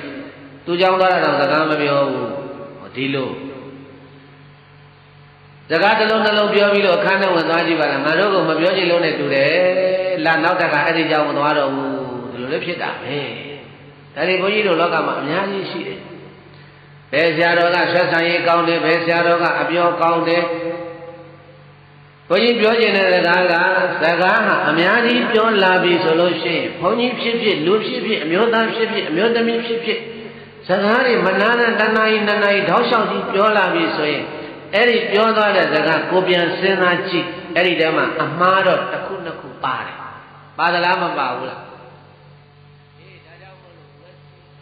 သူကြောင်းသွားတာတော့စကားမပြောဘူးဒီလိုစကားတစ်လုံးနှလုံးပြောပြီးတော့အခန်းထဲဝင်သွားကြည့်ပါလားငါတို့ကမပြောချင်လို့နဲ့တူတယ်လာနောက်တက်ကအဲ့ဒီကြောင်းမသွားတော့ဘူးဒီလိုလေးဖြစ်တာပဲဒါတွေဘုန်းကြီးတို့လောကမှာအများကြီးရှိတယ်ဘယ်ဆရာတော်ကဆက်ဆံရေးကောင်းတယ်ဘယ်ဆရာတော်ကအပြောကောင်းတယ်ဘုန်းကြီးပြောချင်တဲ့စကားဟာအများကြီးပြောလာပြီဆိုလို့ရှိရင်ဘုန်းကြီးဖြစ်ဖြစ်လူဖြစ်ဖြစ်အမျိုးသားဖြစ်ဖြစ်အမျိုးသမီးဖြစ်ဖြစ်စကားတွေမနာနဲ့တဏှာကြီးနှစ်နာရီထောက်လျှောက်ကြီးပြောလာပြီဆိုရင်အဲ့ဒီပြောသွားတဲ့စကားကိုပြန်စဉ်းစားကြည့်အဲ့ဒီတည်းမှာအမှားတော့တစ်ခုနှစ်ခုပါတယ်ပါသလားမပါဘူးလားအေးဒါကြောင့်မို့လို့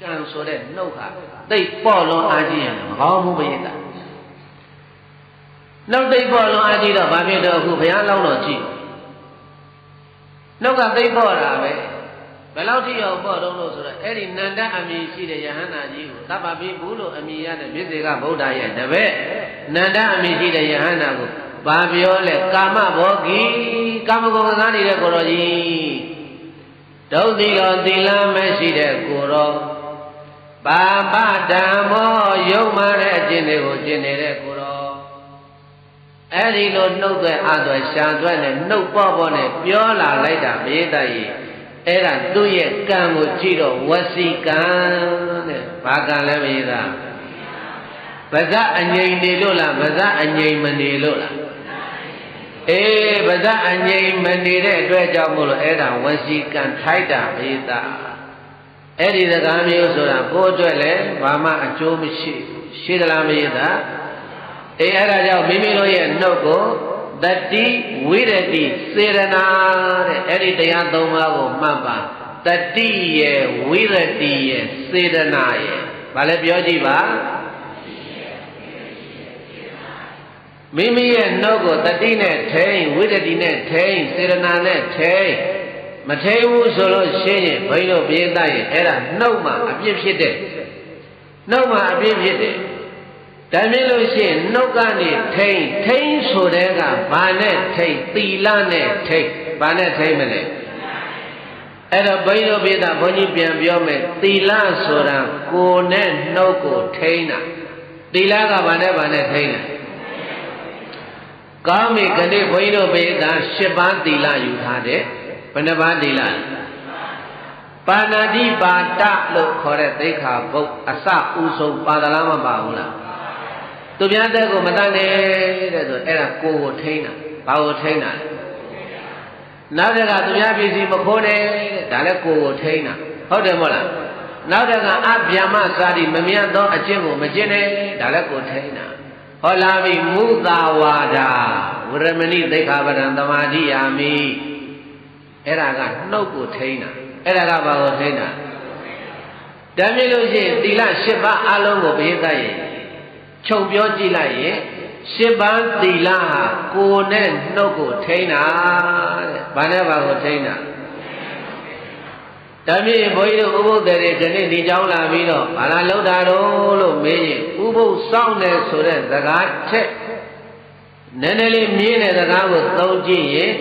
ကံဆိုတဲ့နှုတ်ဟာသိပ်ပေါ့လွန်အားကြီးရင်မကောင်းဘူးဘုရားနှုတ်သိပ်ပေါ့လွန်အားကြီးတော့ဘာဖြစ်တော့အခုဘုရားလောင်းတော်ကြည့်နှုတ်ကသိပ်ပေါ့တာပဲဘယ်လောက်ထိအောင်ပေါ့တော့လို့ဆိုတော့အဲ့ဒီနန္ဒအမည်ရှိတဲ့ယဟန္တာကြီးကိုသဗ္ဗပိဘူးလို့အမည်ရတဲ့မြစ်စေကဗုဒ္ဓရဲ့တပည့်နန္ဒအမည်ရှိတဲ့ယဟန္တာကိုဘာပြောလဲကာမဘောဂီကာမဂုဏ်ကစားနေတဲ့ကိုတော်ကြီးဒုသီတော်သီလမရှိတဲ့ကိုတော်ပါပဓမ္မောယုံမာတဲ့အကျင့်တွေကိုကျင့်နေတဲ့ကိုတော်အဲ့ဒီလိုနှုတ်သွဲအသွဲရှာသွဲနဲ့နှုတ်ပေါ့နဲ့ပြောလာလိုက်တာမေတ္တာကြီးအဲ့ဒါသူ့ရဲ့ကံကိုကြည့်တော့ဝစီကံတဲ့ဘာကံလဲမေတ္တာဗဇအငြိမ်နေလို့လားဗဇအငြိမ်မနေလို့လားအေးဗဇအငြိမ်မနေတဲ့အတွက်ကြောင့်မို့လို့အဲ့ဒါဝစီကံထိုက်တာမေတ္တာအဲ့ဒီစကားမျိုးဆိုတာကိုယ်အတွက်လည်းဘာမှအကျိုးမရှိရှိသလားမေတ္တာအေးအဲ့ဒါကြောင့်မိမိတို့ရဲ့နှုတ်ကိုတတိဝိရတိစေရနာတဲ့အဲ့ဒီတရားသုံးပါးကိုမှတ်ပါတတိရဲ့ဝိရတိရဲ့စေရနာရဲ့ဘာလဲပြောကြည့်ပါမိမိရဲ့နှုတ်ကိုတတိနဲ့ထိန်ဝိရတိနဲ့ထိန်စေရနာနဲ့ထိန်မထိန်ဘူးဆိုလို့ရှင်းရင်ဘိန်းတို့ပြေးသားရင်အဲ့ဒါနှုတ်မှာအပြစ်ဖြစ်တဲ့နှုတ်မှာအပြစ်ဖြစ်တဲ့ဒါမြင်လို့ရှိရင်နှုတ်ကနေထိန်ဆိုတဲ့ကဘာနဲ့ထိန်သီလနဲ့ထိန်ဘာနဲ့ထိန်မလဲအဲ့တော့ဘိန်းတို့ပြေးသားဘုန်းကြီးပြန်ပြောမယ်သီလဆိုတာကိုယ်နဲ့နှုတ်ကိုထိန်တာ သီလကဘာနဲ့ထိန်းတယ်ကောင်းပြီခဏဘုန်းကြီးတို့ဘေးက10ပါးသီလယူထားတယ်ဘယ်နှပါးသီလပါဏာတိပါဒလို့ခေါ်တဲ့သိက္ခာပုဒ်အစဥဆုံးပါဒလားမပါဘူးလားသူများတဲ့ကိုမတတ်နဲ့တဲ့ဆိုအဲ့ဒါကိုယ်ထိန်းတာဘာကိုထိန်းတာလဲနောက်တကသူများပြည်စီမခိုးနဲ့တဲ့ဒါလည်းကိုယ်ထိန်းတာဟုတ်တယ်မဟုတ်လားနောက်တကအဗျာမစာတိမမြတ်သောအကျင့်ကိုမကျင့်နဲ့ဒါလည်းကိုယ်ထိန်းတာဟောလာပြီမုသာဝါဒဝရမဏိသိက္ခာပဒံသမာဓိယာမိအဲ့ဒါကနှုတ်ကိုထိန်းတာအဲ့ဒါကဘာကိုထိန်းတာဒါမြင်လို့ရှိရင်သီလ10ပါးအလုံးကိုပြည့်တတ်ရင်ခြုံပြောကြည့်လိုက်ရင်10ပါးသီလဟာကိုယ်နဲ့နှုတ်ကိုထိန်းတာတဲ့ဘာနဲ့ဘာကိုထိန်းတာဒါမြင်ရင်ဘုန်းကြီးတို့ဥပုသ္တေတွေဒီနေ့ဒီကြောင်းလာပြီးတော့ဘာလာလောက်တာတော့လို့မေးရင်ဥပုသ်စောင့်တယ်ဆိုတဲ့စကားချက်နည်းနည်းလေးမြင်တဲ့စကားကိုသုံးကြည့်ရင်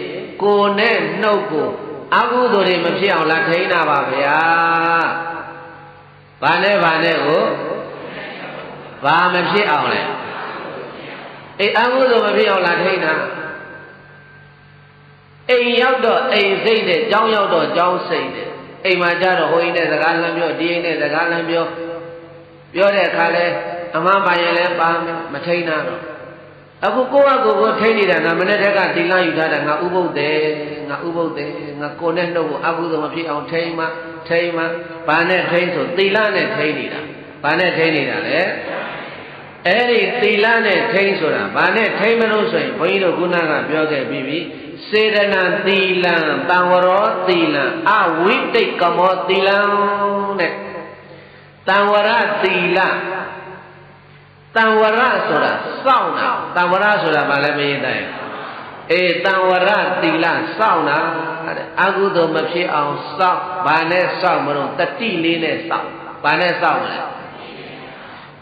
ကိုယ်နဲ့နှုတ်ကိုအကုသိုလ်တွေမဖြစ်အောင်လာထိန်းတာပါဗျာဘာနဲ့ကိုဘာမဖြစ်အောင်လဲအေးအကုသိုလ်မဖြစ်အောင်လာထိန်းတာအိမ်ရောက်တော့အိမ်စိတ်တဲ့ကြောင်းရောက်တော့ကြောင်းစိတ်တဲ့အိမ်မှာကြတော့ဟိုင်းနဲ့စကားလမ်းပြောဒီအိမ်နဲ့စကားလမ်းပြောတဲ့အခါလဲအမှန်ပါရင်လဲပါမထိန်းတာတော့အခုကိုယ့်အကိုထိန်းနေတာငါမနေ့တည်းကသီလယူထားတာငါဥပုသ်တယ်ငါကိုယ်နဲ့နှုတ်ကိုအကုသိုလ်မဖြစ်အောင်ထိန်းမှဘာနဲ့ထိန်းဆိုသီလနဲ့ထိန်းနေတာဘာနဲ့ထိန်းနေတာလဲအဲ့ဒီသီလနဲ့ထိန်းဆိုတာဘာနဲ့ထိန်းမလို့ဆိုရင်ဘုန်းကြီးတို့ခုနကပြောခဲ့ပြီးပြီစေတနာသီလံတံဝရောသီလံအဝိတိတ်ကမောသီလံတဲ့တံဝရသီလတံဝရဆိုတာစောင့်တာတံဝရဆိုတာဘာလဲမရေးတိုင်းအေးတံဝရသီလစောင့်တာတဲ့အကုသိုလ်မဖြစ်အောင်စောင့်ဘာနဲ့စောင့်မလို့တတိလေးနဲ့စောင့်ဘာနဲ့စောင့်မလဲ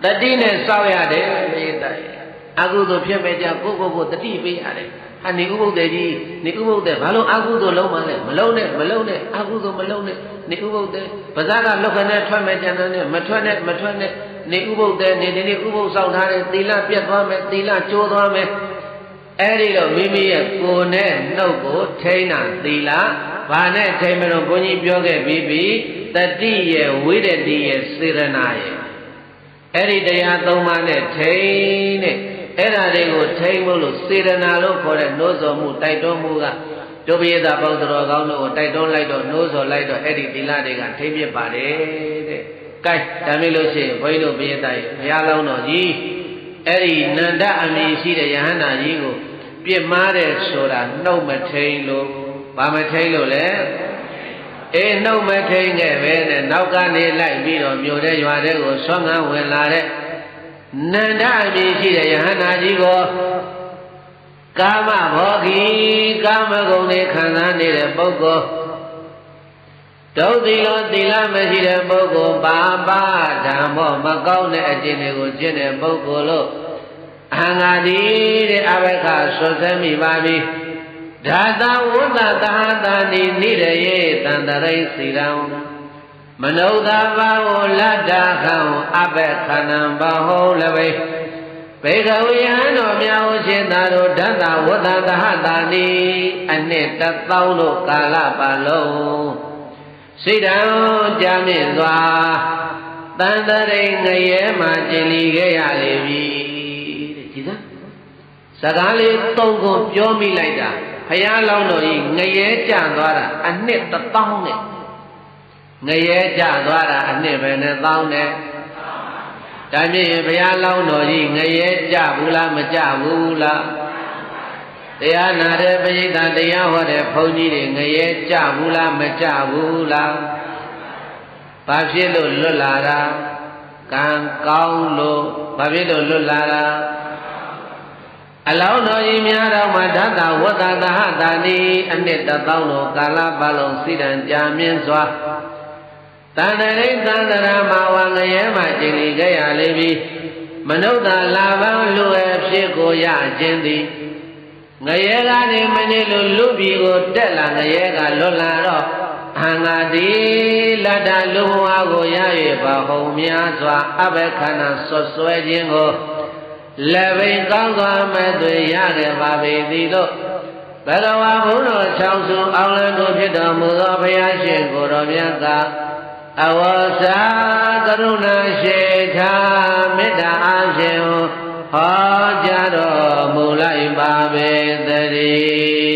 တတိနဲ့စောင့်ရတယ်မရေးတိုင်းအကုသိုလ်ဖြစ်မဲ့ကြကိုတတိပေးရတယ်ဟာနေဥပုသ္တေကြီးနေဥပုသ္တေဘာလို့အကုသိုလ်လုံးမလဲမလုံးနဲ့အကုသိုလ်မလုံးနဲ့နေဥပုသ္တေပါဇာကလောကနဲ့ထွက်မဲ့ကြံတဲ့မထွက်နဲ့နေဥပုသ္တေနေဥပုသ်ဆောင်ထားတဲ့သီလပြတ်သွားမယ်သီလကျိုးသွားမယ်အဲ့ဒီတော့မိမိရဲ့ကိုယ်နဲ့နှုတ်ကိုထိန်းတာသီလဘာနဲ့ထိန်းမလို့ဘုန်းကြီးပြောခဲ့ပြီးပြီတတိရဲ့ဝိရတိရဲ့စေရနာရဲ့အဲ့ဒီတရား၃ပါးနဲ့ထိန်းတဲ့အဲ့ဒါတွေကိုထိန်းဖို့လို့စေရနာလို့ခေါ်တဲ့နှိုးဆော်မှုတိုက်တွန်းမှုကတို့ပိယတာပေါင်းတော်ကောင်းတို့ကိုတိုက်တွန်းလိုက်တော့နှိုးဆော်လိုက်တော့အဲ့ဒီသီလတွေကထိန်းပြပါတယ်တဲ့။ကဲဒါမျိုးလို့ရှိရင်ဘုန်းကြီးတို့ပိယတာရဲ့ဘုရားလောင်းတော်ကြီးအဲ့ဒီနန္ဒအမည်ရှိတဲ့ယဟန္တာကြီးကိုပြစ်မှားတယ်ဆိုတာနှုတ်မထိန်လို့ဘာမထိန်လို့လဲအေးနှုတ်မထိန်ခဲ့ပဲနဲ့နောက်ကနေလိုက်ပြီးတော့မြို့တဲ့ရွာတဲ့ကိုဆွမ်းငန်းဝင်လာတဲ့နန္ဒအမည်ရှိတဲ့ယဟန္တာကြီးကိုကာမဘောဂီကာမဂုဏ်တွေခံစားနေတဲ့ပုဂ္ဂိုလ်ဒုသီလသီလမရှိတဲ့ပုဂ္ဂိုလ်ပါပါဓမ္မောမကောင်းတဲ့အကျင့်တွေကိုကျင့်တဲ့ပုဂ္ဂိုလ်လို့အဟံငါတိတဲ့အဘခဆွဆဲမိပါပြီဓာတဝုဒ္ဒသဟတာနိနိရယေတန္တရိစီရံမနုဿဘာဝလတ္တခံအဘခဏံဘဟုလဘိဘေကဝေယံတော်မြတ်ဦးရှင်သာတို့ဓာတဝုဒ္ဒသဟတာနိအနှစ်1000တို့ကာလပတ်လုံးစိတ်တံကြာမြင့်စွာတန်တရိငရဲမှာကျင်လီခဲ့ရလေပြီတဲ့ကြည်စမ်းစကားလေး၃ခုပြောမိလိုက်တာဘုရားလောင်းတော်ကြီးငရဲကြသွားတာအနှစ်1000နဲ့ငရဲကြသွားတာအနှစ်ပဲနဲ့1000နဲ့ဒါမြင်ဘုရားလောင်းတော်ကြီးငရဲကြဘူးလားမကြဘူးလားတရားနာတဲ့ပရိသတ်တရားဟောတဲ့ဘုန်းကြီးတွေငရဲကြဘူးလားမကြဘူးလားဘာဖြစ်လို့လွတ်လာတာကံကောင်းလို့ဘာဖြစ်လို့လွတ်လာတာအလောင်းတော်ကြီးများတော်မှာဓာတဝတ္တသဟတာနိအနှစ်1000တို့ကာလပတ်လုံးစိတံကြာမြင့်စွာတဏ္ဍရိသန္တရာမဝငရဲမှာကျင်လီခဲ့ရလေပြီမနုဿလာဘံလူရဲ့ဖြစ်ကိုရခြင်းသည်ငရဲကနေမနေလို့လူပြည်ကိုတက်လာငရဲကလွတ်လာတော့ angadi lada luwa ya bahumya swa abekana soswe jingo lebe kangwa medwe yare babe dilo bagawa buno chausu awlandu phito mudo phaya shin ko ro mya ka awasa karuna shekha metta ashin ho ja ro mu lai babe tari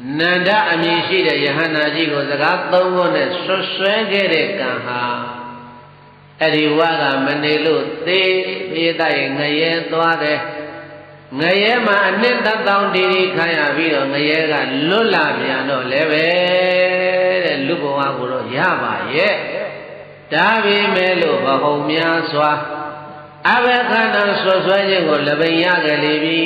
Nanda amyishi de Yahana ji ko saka 3 ခုနဲ့ဆွဆွဲခဲ့တဲ့ကံဟာအဲ့ဒီဝါကမနေလို့သေပြေးတဲ့ငရဲသွားတယ်ငရဲမှာအနှစ်1000တီရီခံရပြီးတော့ငရဲကလွတ်လာပြန်တော့လည်းပဲတဲ့လူဘဝကိုတော့ရပါရဲ့ဒါပေမဲ့လို့ဘဟုံများစွာအဘခန္ဓာဆွဆွဲခြင်းကိုလည်းပင်ရခဲ့လေပြီ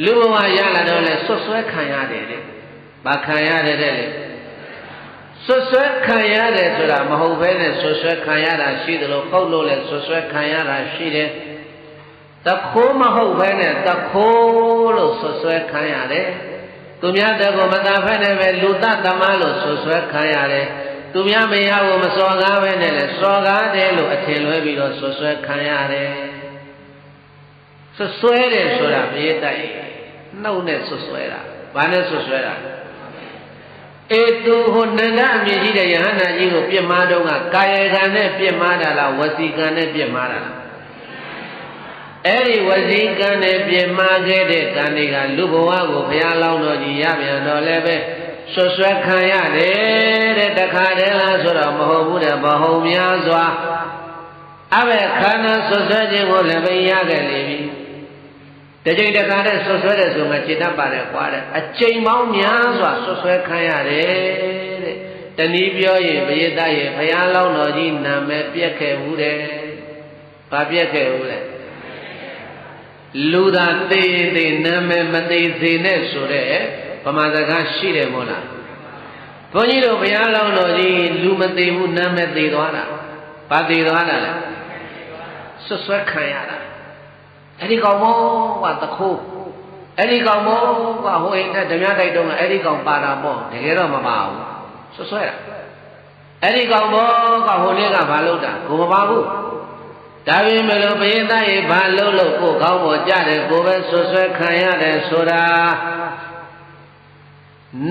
လူဘဝရလာတော့လဲဆွဆွဲခံရတယ်တဲ့။ဘာခံရတယ်တဲ့လဲ။ဆွဆွဲခံရတယ်ဆိုတာမဟုတ်ဘဲနဲ့ဆွဆွဲခံရတာရှိတယ်လို့ဟုတ်လို့လဲဆွဆွဲခံရတာရှိတယ်။တခိုးမဟုတ်ဘဲနဲ့တခိုးလို့ဆွဆွဲခံရတယ်။သူများတဲ့ကိုမသာဖက်နဲ့ပဲလူတသမားလို့ဆွဆွဲခံရတယ်။သူများမရဘူးမစော်ကားပဲနဲ့လဲစော်ကားတယ်လို့အထင်လွဲပြီးတော့ဆွဆွဲခံရတယ်။ဆွဆွဲတယ်ဆိုတာမြေတိုက်နှုတ်နဲ့ဆွဆွဲတာဘာနဲ့ဆွဆွဲတာအေသူဟိုနန္ဒအမြင့်ကြီးတဲ့ယဟန္တာကြီးကိုပြစ်မှားတော့ကကာယကံနဲ့ပြစ်မှားတာလားဝစီကံနဲ့ပြစ်မှားတာလားအဲ့ဒီဝစီကံနဲ့ပြစ်မှားခဲ့တဲ့ကံတွေကလူဘဝကိုဘုရားလောင်းတော်ကြီးရပြန်တော့လည်းပဲဆွဆွဲခံရတယ်တဲ့တခါတည်းလားဆိုတော့မဟုတ်ဘူးတဲ့ဘဟုံများစွာအဘယ်ခန္ဓာဆွဆွဲခြင်းကိုလည်းပဲရခဲ့လေပြီတကြိမ်တခါနဲ့ဆွဆွဲတယ်ဆိုမှจิตတတ်ပါတယ်ကွာတဲ့အကြိမ်ပေါင်းများစွာဆွဆွဲခံရတယ်တဲ့တနည်းပြောရင်ဘုရားသားရဲ့ဘုရားလောင်းတော်ကြီးနာမည်ပြက်ခဲ့ဘူးတဲ့ဘာပြက်ခဲ့ဘူးလဲလူသာသေးသေးနာမည်မသေးသေးနဲ့ဆိုတဲ့ဗမာစကားရှိတယ်မို့လားဘုန်းကြီးတို့ဘုရားလောင်းတော်ကြီးလူမသေးဘူးနာမည်သေးသွားတာဘာသေးသွားတာလဲဆွဆွဲခံရတာအဲ့ဒီကောင်မောကတခိုးအဲ့ဒီကောင်မောကဟိုအိမ်နဲ့ဓမြတိုက်တော့အဲ့ဒီကောင်ပါတာပေါ့တကယ်တော့မပါဘူးဆွဆွဲတာအဲ့ဒီကောင်မောကဟိုနေ့ကဘာလုပ်တာကိုမပါဘူးဒါပေမဲ့လို့ဘုရင်သားရေဘာလုပ်လို့ကိုကောင်းပေါ်ကြတယ်ကိုပဲဆွဆွဲခံရတယ်ဆိုတာ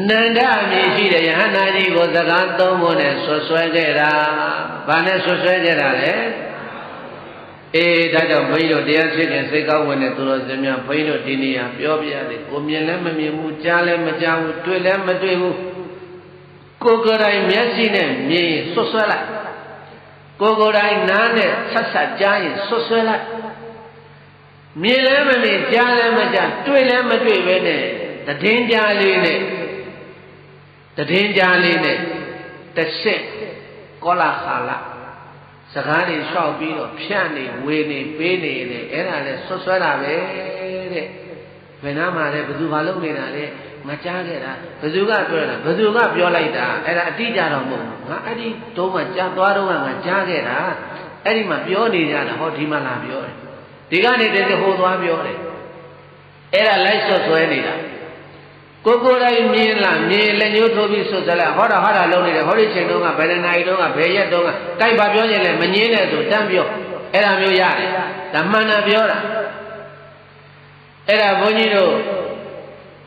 နန္ဒအမည်ရှိတဲ့ယဟန္တာကြီးကိုစကားသုံးဖို့နဲ့ဆွဆွဲခဲ့တာဘာနဲ့ဆွဆွဲခဲ့တာလဲအေးဒါကြောင့်ဘုန်းကြီးတို့တရားစစ်ခင်စိတ်ကောင်းဝင်တဲ့သူတော်စင်များဘုန်းကြီးတို့ဒီနေ့ပြောပြရတယ်ကိုမြင်လည်းမမြင်ဘူးကြားလည်းမကြားဘူးတွေ့လည်းမတွေ့ဘူးကိုယ်ကိုယ်တိုင်မျက်စိနဲ့မြင်ရင်ဆွဆွဲလိုက်ကိုယ်ကိုယ်တိုင်နားနဲ့ဆက်ဆက်ကြားရင်ဆွဆွဲလိုက်မြင်လည်းမမြင်ကြားလည်းမကြားတွေ့လည်းမတွေ့ပဲနဲ့တည်င်းကြားလေးနဲ့တစ်ဆက်ကောလာခါလာစကားတွေလျှောက်ပြီးတော့ဖြန့်နေဝေနေပေးနေတယ်အဲ့ဒါလဲဆွဆွဲတာပဲတဲ့ဘယ်နာမှာလဲဘယ်သူဘာလုပ်နေတာလဲမကြားခဲ့တာဘယ်သူကပြောတာဘယ်သူကပြောလိုက်တာအဲ့ဒါအတိအကျတော့မဟုတ်ဘူးငါအဲ့ဒီတုံးကကြားသွားတော့ငါကြားခဲ့တာအဲ့ဒီမှာပြောနေကြတာဟောဒီမှာလာပြောတယ်ဒီကနေတည်းဟိုသွားပြောတယ်အဲ့ဒါလိုက်ဆွဆွဲနေတာကိုကိုယ်တိုင်မြင်လားမြင်လက်ညှိုးထိုးပြီးဆွဆွဲလိုက်ဟောတာလုံးနေတယ်ဟောဒီချိန်တုန်းကဘယ်နှစ်နာရီတုန်းကဘယ်ရက်တုန်းကတိုက်ပါပြောရင်လည်းမငင်းနဲ့ဆိုတန်းပြောအဲ့ဒါမျိုးရတယ်ဒါမှန်တာပြောတာအဲ့ဒါဘုန်းကြီးတို့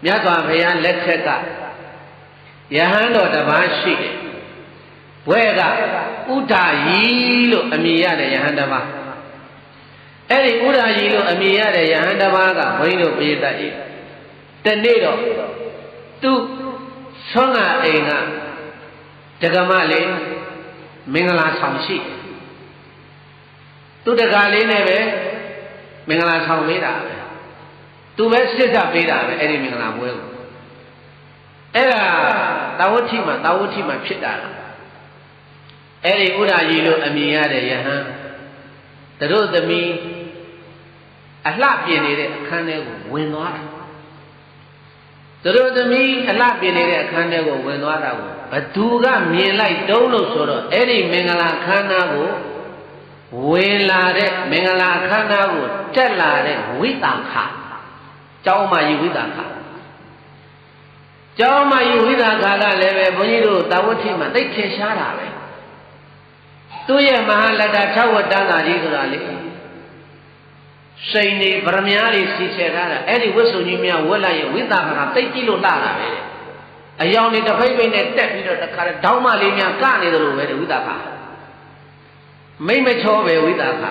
မြတ်စွာဘုရားလက်ထက်ကယဟန်တော်တစ်ပါးရှိတယ်ဘွဲကဥဒ္ဒါယီလို့အမည်ရတဲ့ယဟန်တစ်ပါးအဲ့ဒီဥဒ္ဒါယီလို့အမည်ရတဲ့ယဟန်တစ်ပါးကဘုန်းကြီးတို့ပြေးတတ်၏တနေ့တော့သူဆွမ်းကအိမ်ကဒကမလေးမင်္ဂလာဆောင်ရှိသူတကာလေးနဲ့ပဲမင်္ဂလာဆောင်ပေးတာပဲသူပဲစစ်စပ်ပေးတာပဲအဲ့ဒီမင်္ဂလာပွဲကိုအဲ့ဒါတာဝတိမှာဖြစ်တာလားအဲ့ဒီဥဒ္ဒါယီလို့အမည်ရတဲ့ယဟန်တို့သမီးအလှပြင်နေတဲ့အခန်းထဲကိုဝင်သွားတာတို့သမီးအလှပြင်နေတဲ့အခန်းထဲကိုဝင်သွားတာကိုဘသူကမြင်လိုက်တုံးလို့ဆိုတော့အဲ့ဒီမင်္ဂလာခန္ဓာကို ဝင်လာတဲ့မင်္ဂလာအခမ်းအနားကိုတက်လာတဲ့ဝိသခကျောင်းမကြီးဝိသခကျောင်းမကြီးဝိသခကလည်းပဲဘုန်းကြီးတို့တာဝတိမှာသိထင်ရှားတာပဲသူ့ရဲ့မဟာလတ္တ၆ဝတ္တန်သာကြီးဆိုတာလေစိန်နေဗရမ ्या လေးစီချဲထားတာအဲ့ဒီဝတ်စုံကြီးများဝတ်လိုက်ရင်ဝိသခကသိကြည့်လို့လှတာပဲအယောင်နေတဖိတ်ဖိတ်နဲ့တက်ပြီးတော့တခါတောင်းမလေးများကနေတယ်လို့ပဲဝိသခမိတ်မချောပဲဝိသခ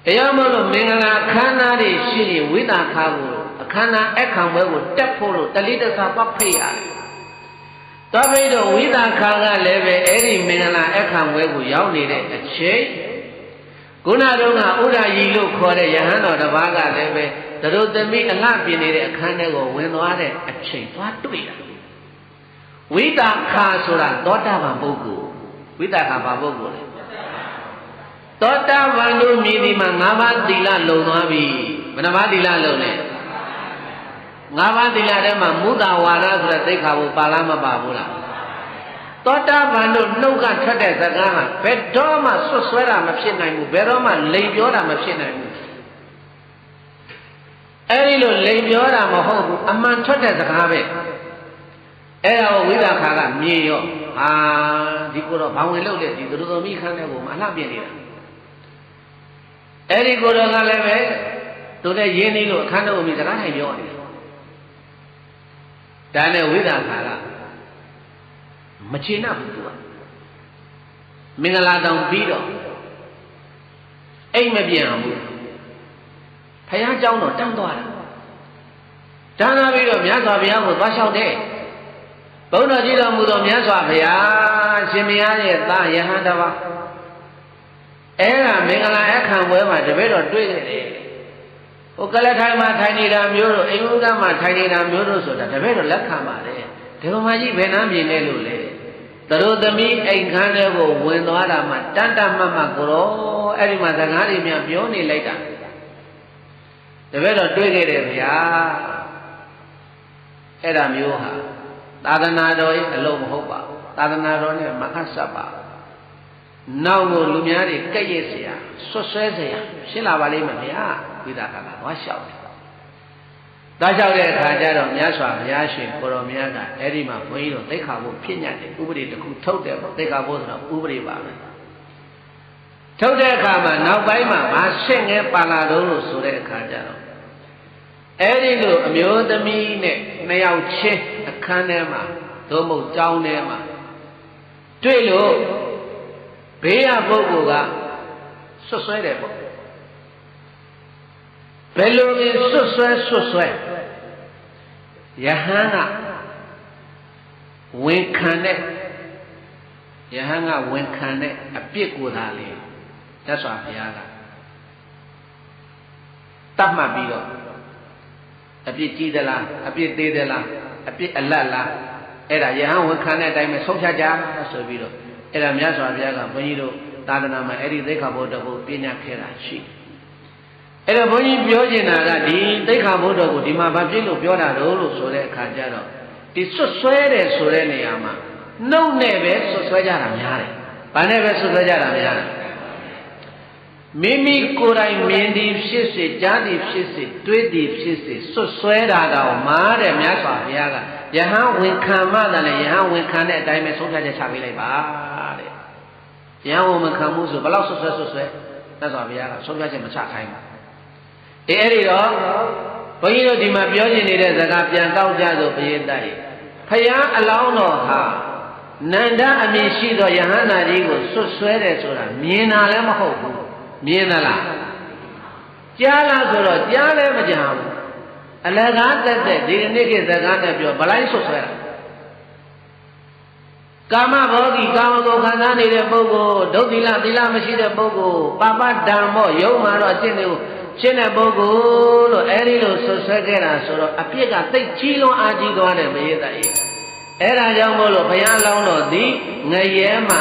တရားမလို့မင်္ဂလာခန္ဓာတွေရှိရင်ဝိသခကိုအခမ်းအနားအခမ်းပွဲကိုတက်ဖို့လို့တလိတ္တစာပတ်ဖိတ်ရတယ်။သွားပြီးတော့ဝိသခကလည်းပဲအဲ့ဒီမင်္ဂလာအခမ်းပွဲကိုရောက်နေတဲ့အချိန်ခုနတုန်းကဥဒ္ဒရီလို့ခေါ်တဲ့ယဟန်တော်တစ်ပါးကလည်းပဲသတို့သမီးအလှပြင်နေတဲ့အခန်းထဲကိုဝင်သွားတဲ့အချိန်သွားတွေ့တာဝိသခဆိုတာသောတာပန်ပုဂ္ဂိုလ်ဝိသခဘာပုဂ္ဂိုလ်လဲသောတာပန်တို့မြည်ဒီမှာ၅ပါးသီလလုံသွားပြီဘယ်နှပါးသီလလုံလဲ၅ပါးသီလထဲမှာမုဒ္ဒဝါဒဆိုတဲ့သိက္ခာပုပါလားမပါဘူးလားသောတာပန်တို့နှုတ်ကထွက်တဲ့စကားဟာဘယ်တော့မှဆွတ်ဆွဲတာမဖြစ်နိုင်ဘူးဘယ်တော့မှလိန်ပြောတာမဖြစ်နိုင်ဘူးအဲ့ဒီလိုလိန်ပြောတာမဟုတ်ဘူးအမှန်ထွက်တဲ့စကားပဲအဲ့ဒါကိုဝိသခါကမြင်ရောဟာဒီကိုတော့ဘာဝင်လို့လဲဒီသူတော်သမီးခန်းတဲ့ကိုမှအလှပြင်နေတာအဲ့ဒီကိုတော့ကလည်းပဲသူနဲ့ရင်းနှီးလို့အခန်းတော်ကိုစကားထိုင်ပြောနေတယ်ဒါနဲ့ဝိသခါကမချေနှံ့ဘူးသူကမင်္ဂလာတောင်ပြီးတော့အိမ်မပြန်ဘူးဖယားเจ้าတော့တန်းသွားတယ်တန်းလာပြီးတော့မြတ်စွာဘုရားကိုသွားလျှောက်တယ်ဘုန်းတော်ကြီးတော်မူသောမြတ်စွာဘုရားရှင်မယားရဲ့သားယဟန်တစ်ပါးအဲ့ဒါမင်္ဂလာအခမ်းပွဲမှာတပည့်တော်တွေ့ခဲ့တယ်ဟိုကလထိုင်မှာထိုင်နေတာမျိုးတို့အိမ်ဦးကမှာထိုင်နေတာမျိုးတို့ဆိုတာတပည့်တော်လက်ခံပါတယ်ဒီလိုမှကြီးဘယ်နှမ်းမြင်လဲလို့လေသတို့သမီးအိမ်ခန်းထဲကိုဝင်သွားတာမှတန်တမတ်မကိုရောအဲ့ဒီမှာစကားတွေများပြောနေလိုက်တာတပည့်တော်တွေ့ခဲ့တယ်ဗျာအဲ့ဒါမျိုးဟာသာသနာတော်ရဲ့အလုံးမဟုတ်ပါဘူးသာသနာတော်နဲ့မအပ်ဆက်ပါဘူးနောက်ကိုလူများတွေကဲ့ရဲ့เสียဆွတ်ဆွဲเสียရှင်းလာပါလိမ့်မယ်ဗျာဝိသကသွားလျှောက်တယ်သွားလျှောက်တဲ့အခါကျတော့မြတ်စွာဘုရားရှင်ကိုရောမြတ်ကအဲ့ဒီမှာဘုန်းကြီးတို့သိက္ခာပုဒ်ဖြစ်ညတ်တယ်ဥပဒေတစ်ခုထုတ်တယ်ပေါ့သိက္ခာပုဒ်ဆိုတော့ဥပဒေပါပဲထုတ်တဲ့အခါမှာနောက်ပိုင်းမှာမဆင့်ငယ်ပါလာတော့လို့ဆိုတဲ့အခါကျတော့အဲ့ဒီလိုအမျိုးသမီးနဲ့နှစ်ယောက်ချင်းအခန်းထဲမှာသို့မဟုတ်ကျောင်းထဲမှာတွေ့လို့ဘေးကပုဂ္ဂိုလ်ကဆွတ်ဆွဲတယ်ပေါ့ဘယ်လိုလဲဆွတ်ဆွဲယဟန်ကဝန်ခံတဲ့ယဟန်ကဝန်ခံတဲ့အပြစ်ကိုသာလေသစ္စာဘုရားကတတ်မှတ်ပြီးတော့အပြစ်ကြီးသလားအပြစ်သေးသလားအပြစ်အလတ်လားအဲ့ဒါယဟန်ဝန်ခံတဲ့အတိုင်းပဲဆုံးဖြတ်ကြဆိုပြီးတော့အဲ့ဒါမြတ်စွာဘုရားကဘုန်းကြီးတို့သာသနာမှာအဲ့ဒီသိက္ခာပုဒ်တော်ကိုပြညာခဲ့တာရှိအဲ့တော့ဘုန်းကြီးပြောချင်တာကဒီသိက္ခာပုဒ်တော်ကိုဒီမှာဘာဖြစ်လို့ပြောတာလို့ဆိုတဲ့အခါကျတော့ဒီဆွတ်ဆွဲတယ်ဆိုတဲ့နေရာမှာနှုတ်နဲ့ပဲဆွတ်ဆွဲကြတာများတယ်။ဘာနဲ့ပဲဆွတ်ဆွဲကြတာများတယ်။မိမိကိုယ်တိုင်မြင်သည်ဖြစ်စေကြားသည်ဖြစ်စေတွေးသည်ဖြစ်စေဆွတ်ဆွဲတာတော့မားတယ်မြတ်စွာဘုရားကယဟန်ဝန်ခံမှသာလေယဟန်ဝန်ခံတဲ့အတိုင်းပဲဆုံးဖြတ်ချက်ချပေးလိုက်ပါတဲ့။ယဟန်ဝန်ခံမှုဆိုဘယ်လောက်ဆွတ်ဆွဲမြတ်စွာဘုရားကဆုံးဖြတ်ချက်မချခိုင်းဘူး။အဲ့ဒီတော့ဘုန်းကြီးတို့ဒီမှာပြောချင်နေတဲ့စကားပြန်တောက်ကြဆိုဘုရားတိုက်ဖယားအလောင်းတော်ဟာနန္ဒအမည်ရှိသောယဟန္တာကြီးကိုဆွတ်ဆွဲတယ်ဆိုတာမြင်တာလည်းမဟုတ်ဘူးမြင်သလားကြားလားဆိုတော့ကြားလည်းမကြားဘူးအလကားတက်တဲ့ဒီနေ့ခေတ်စကားနဲ့ပြောဗလိုက်ဆွတ်ဆွဲတာကာမဘောဂီကာမကိုခံစားနေတဲ့ပုဂ္ဂိုလ်ဒုတိလသီလမရှိတဲ့ပုဂ္ဂိုလ်ပပဒံမောယုံမှာတော့အကျင့်တွေကိုရှင်းတဲ့ပုဂ္ဂိုလ်လို့အဲဒီလိုဆွဆွဲခဲ့တာဆိုတော့အပြစ်ကသိကြီးလွန်အားကြီးသွားတယ်မရတဲ့အဲ့ဒါကြောင့်မို့လို့ဘုရားလောင်းတော်သည်ငရဲမှာ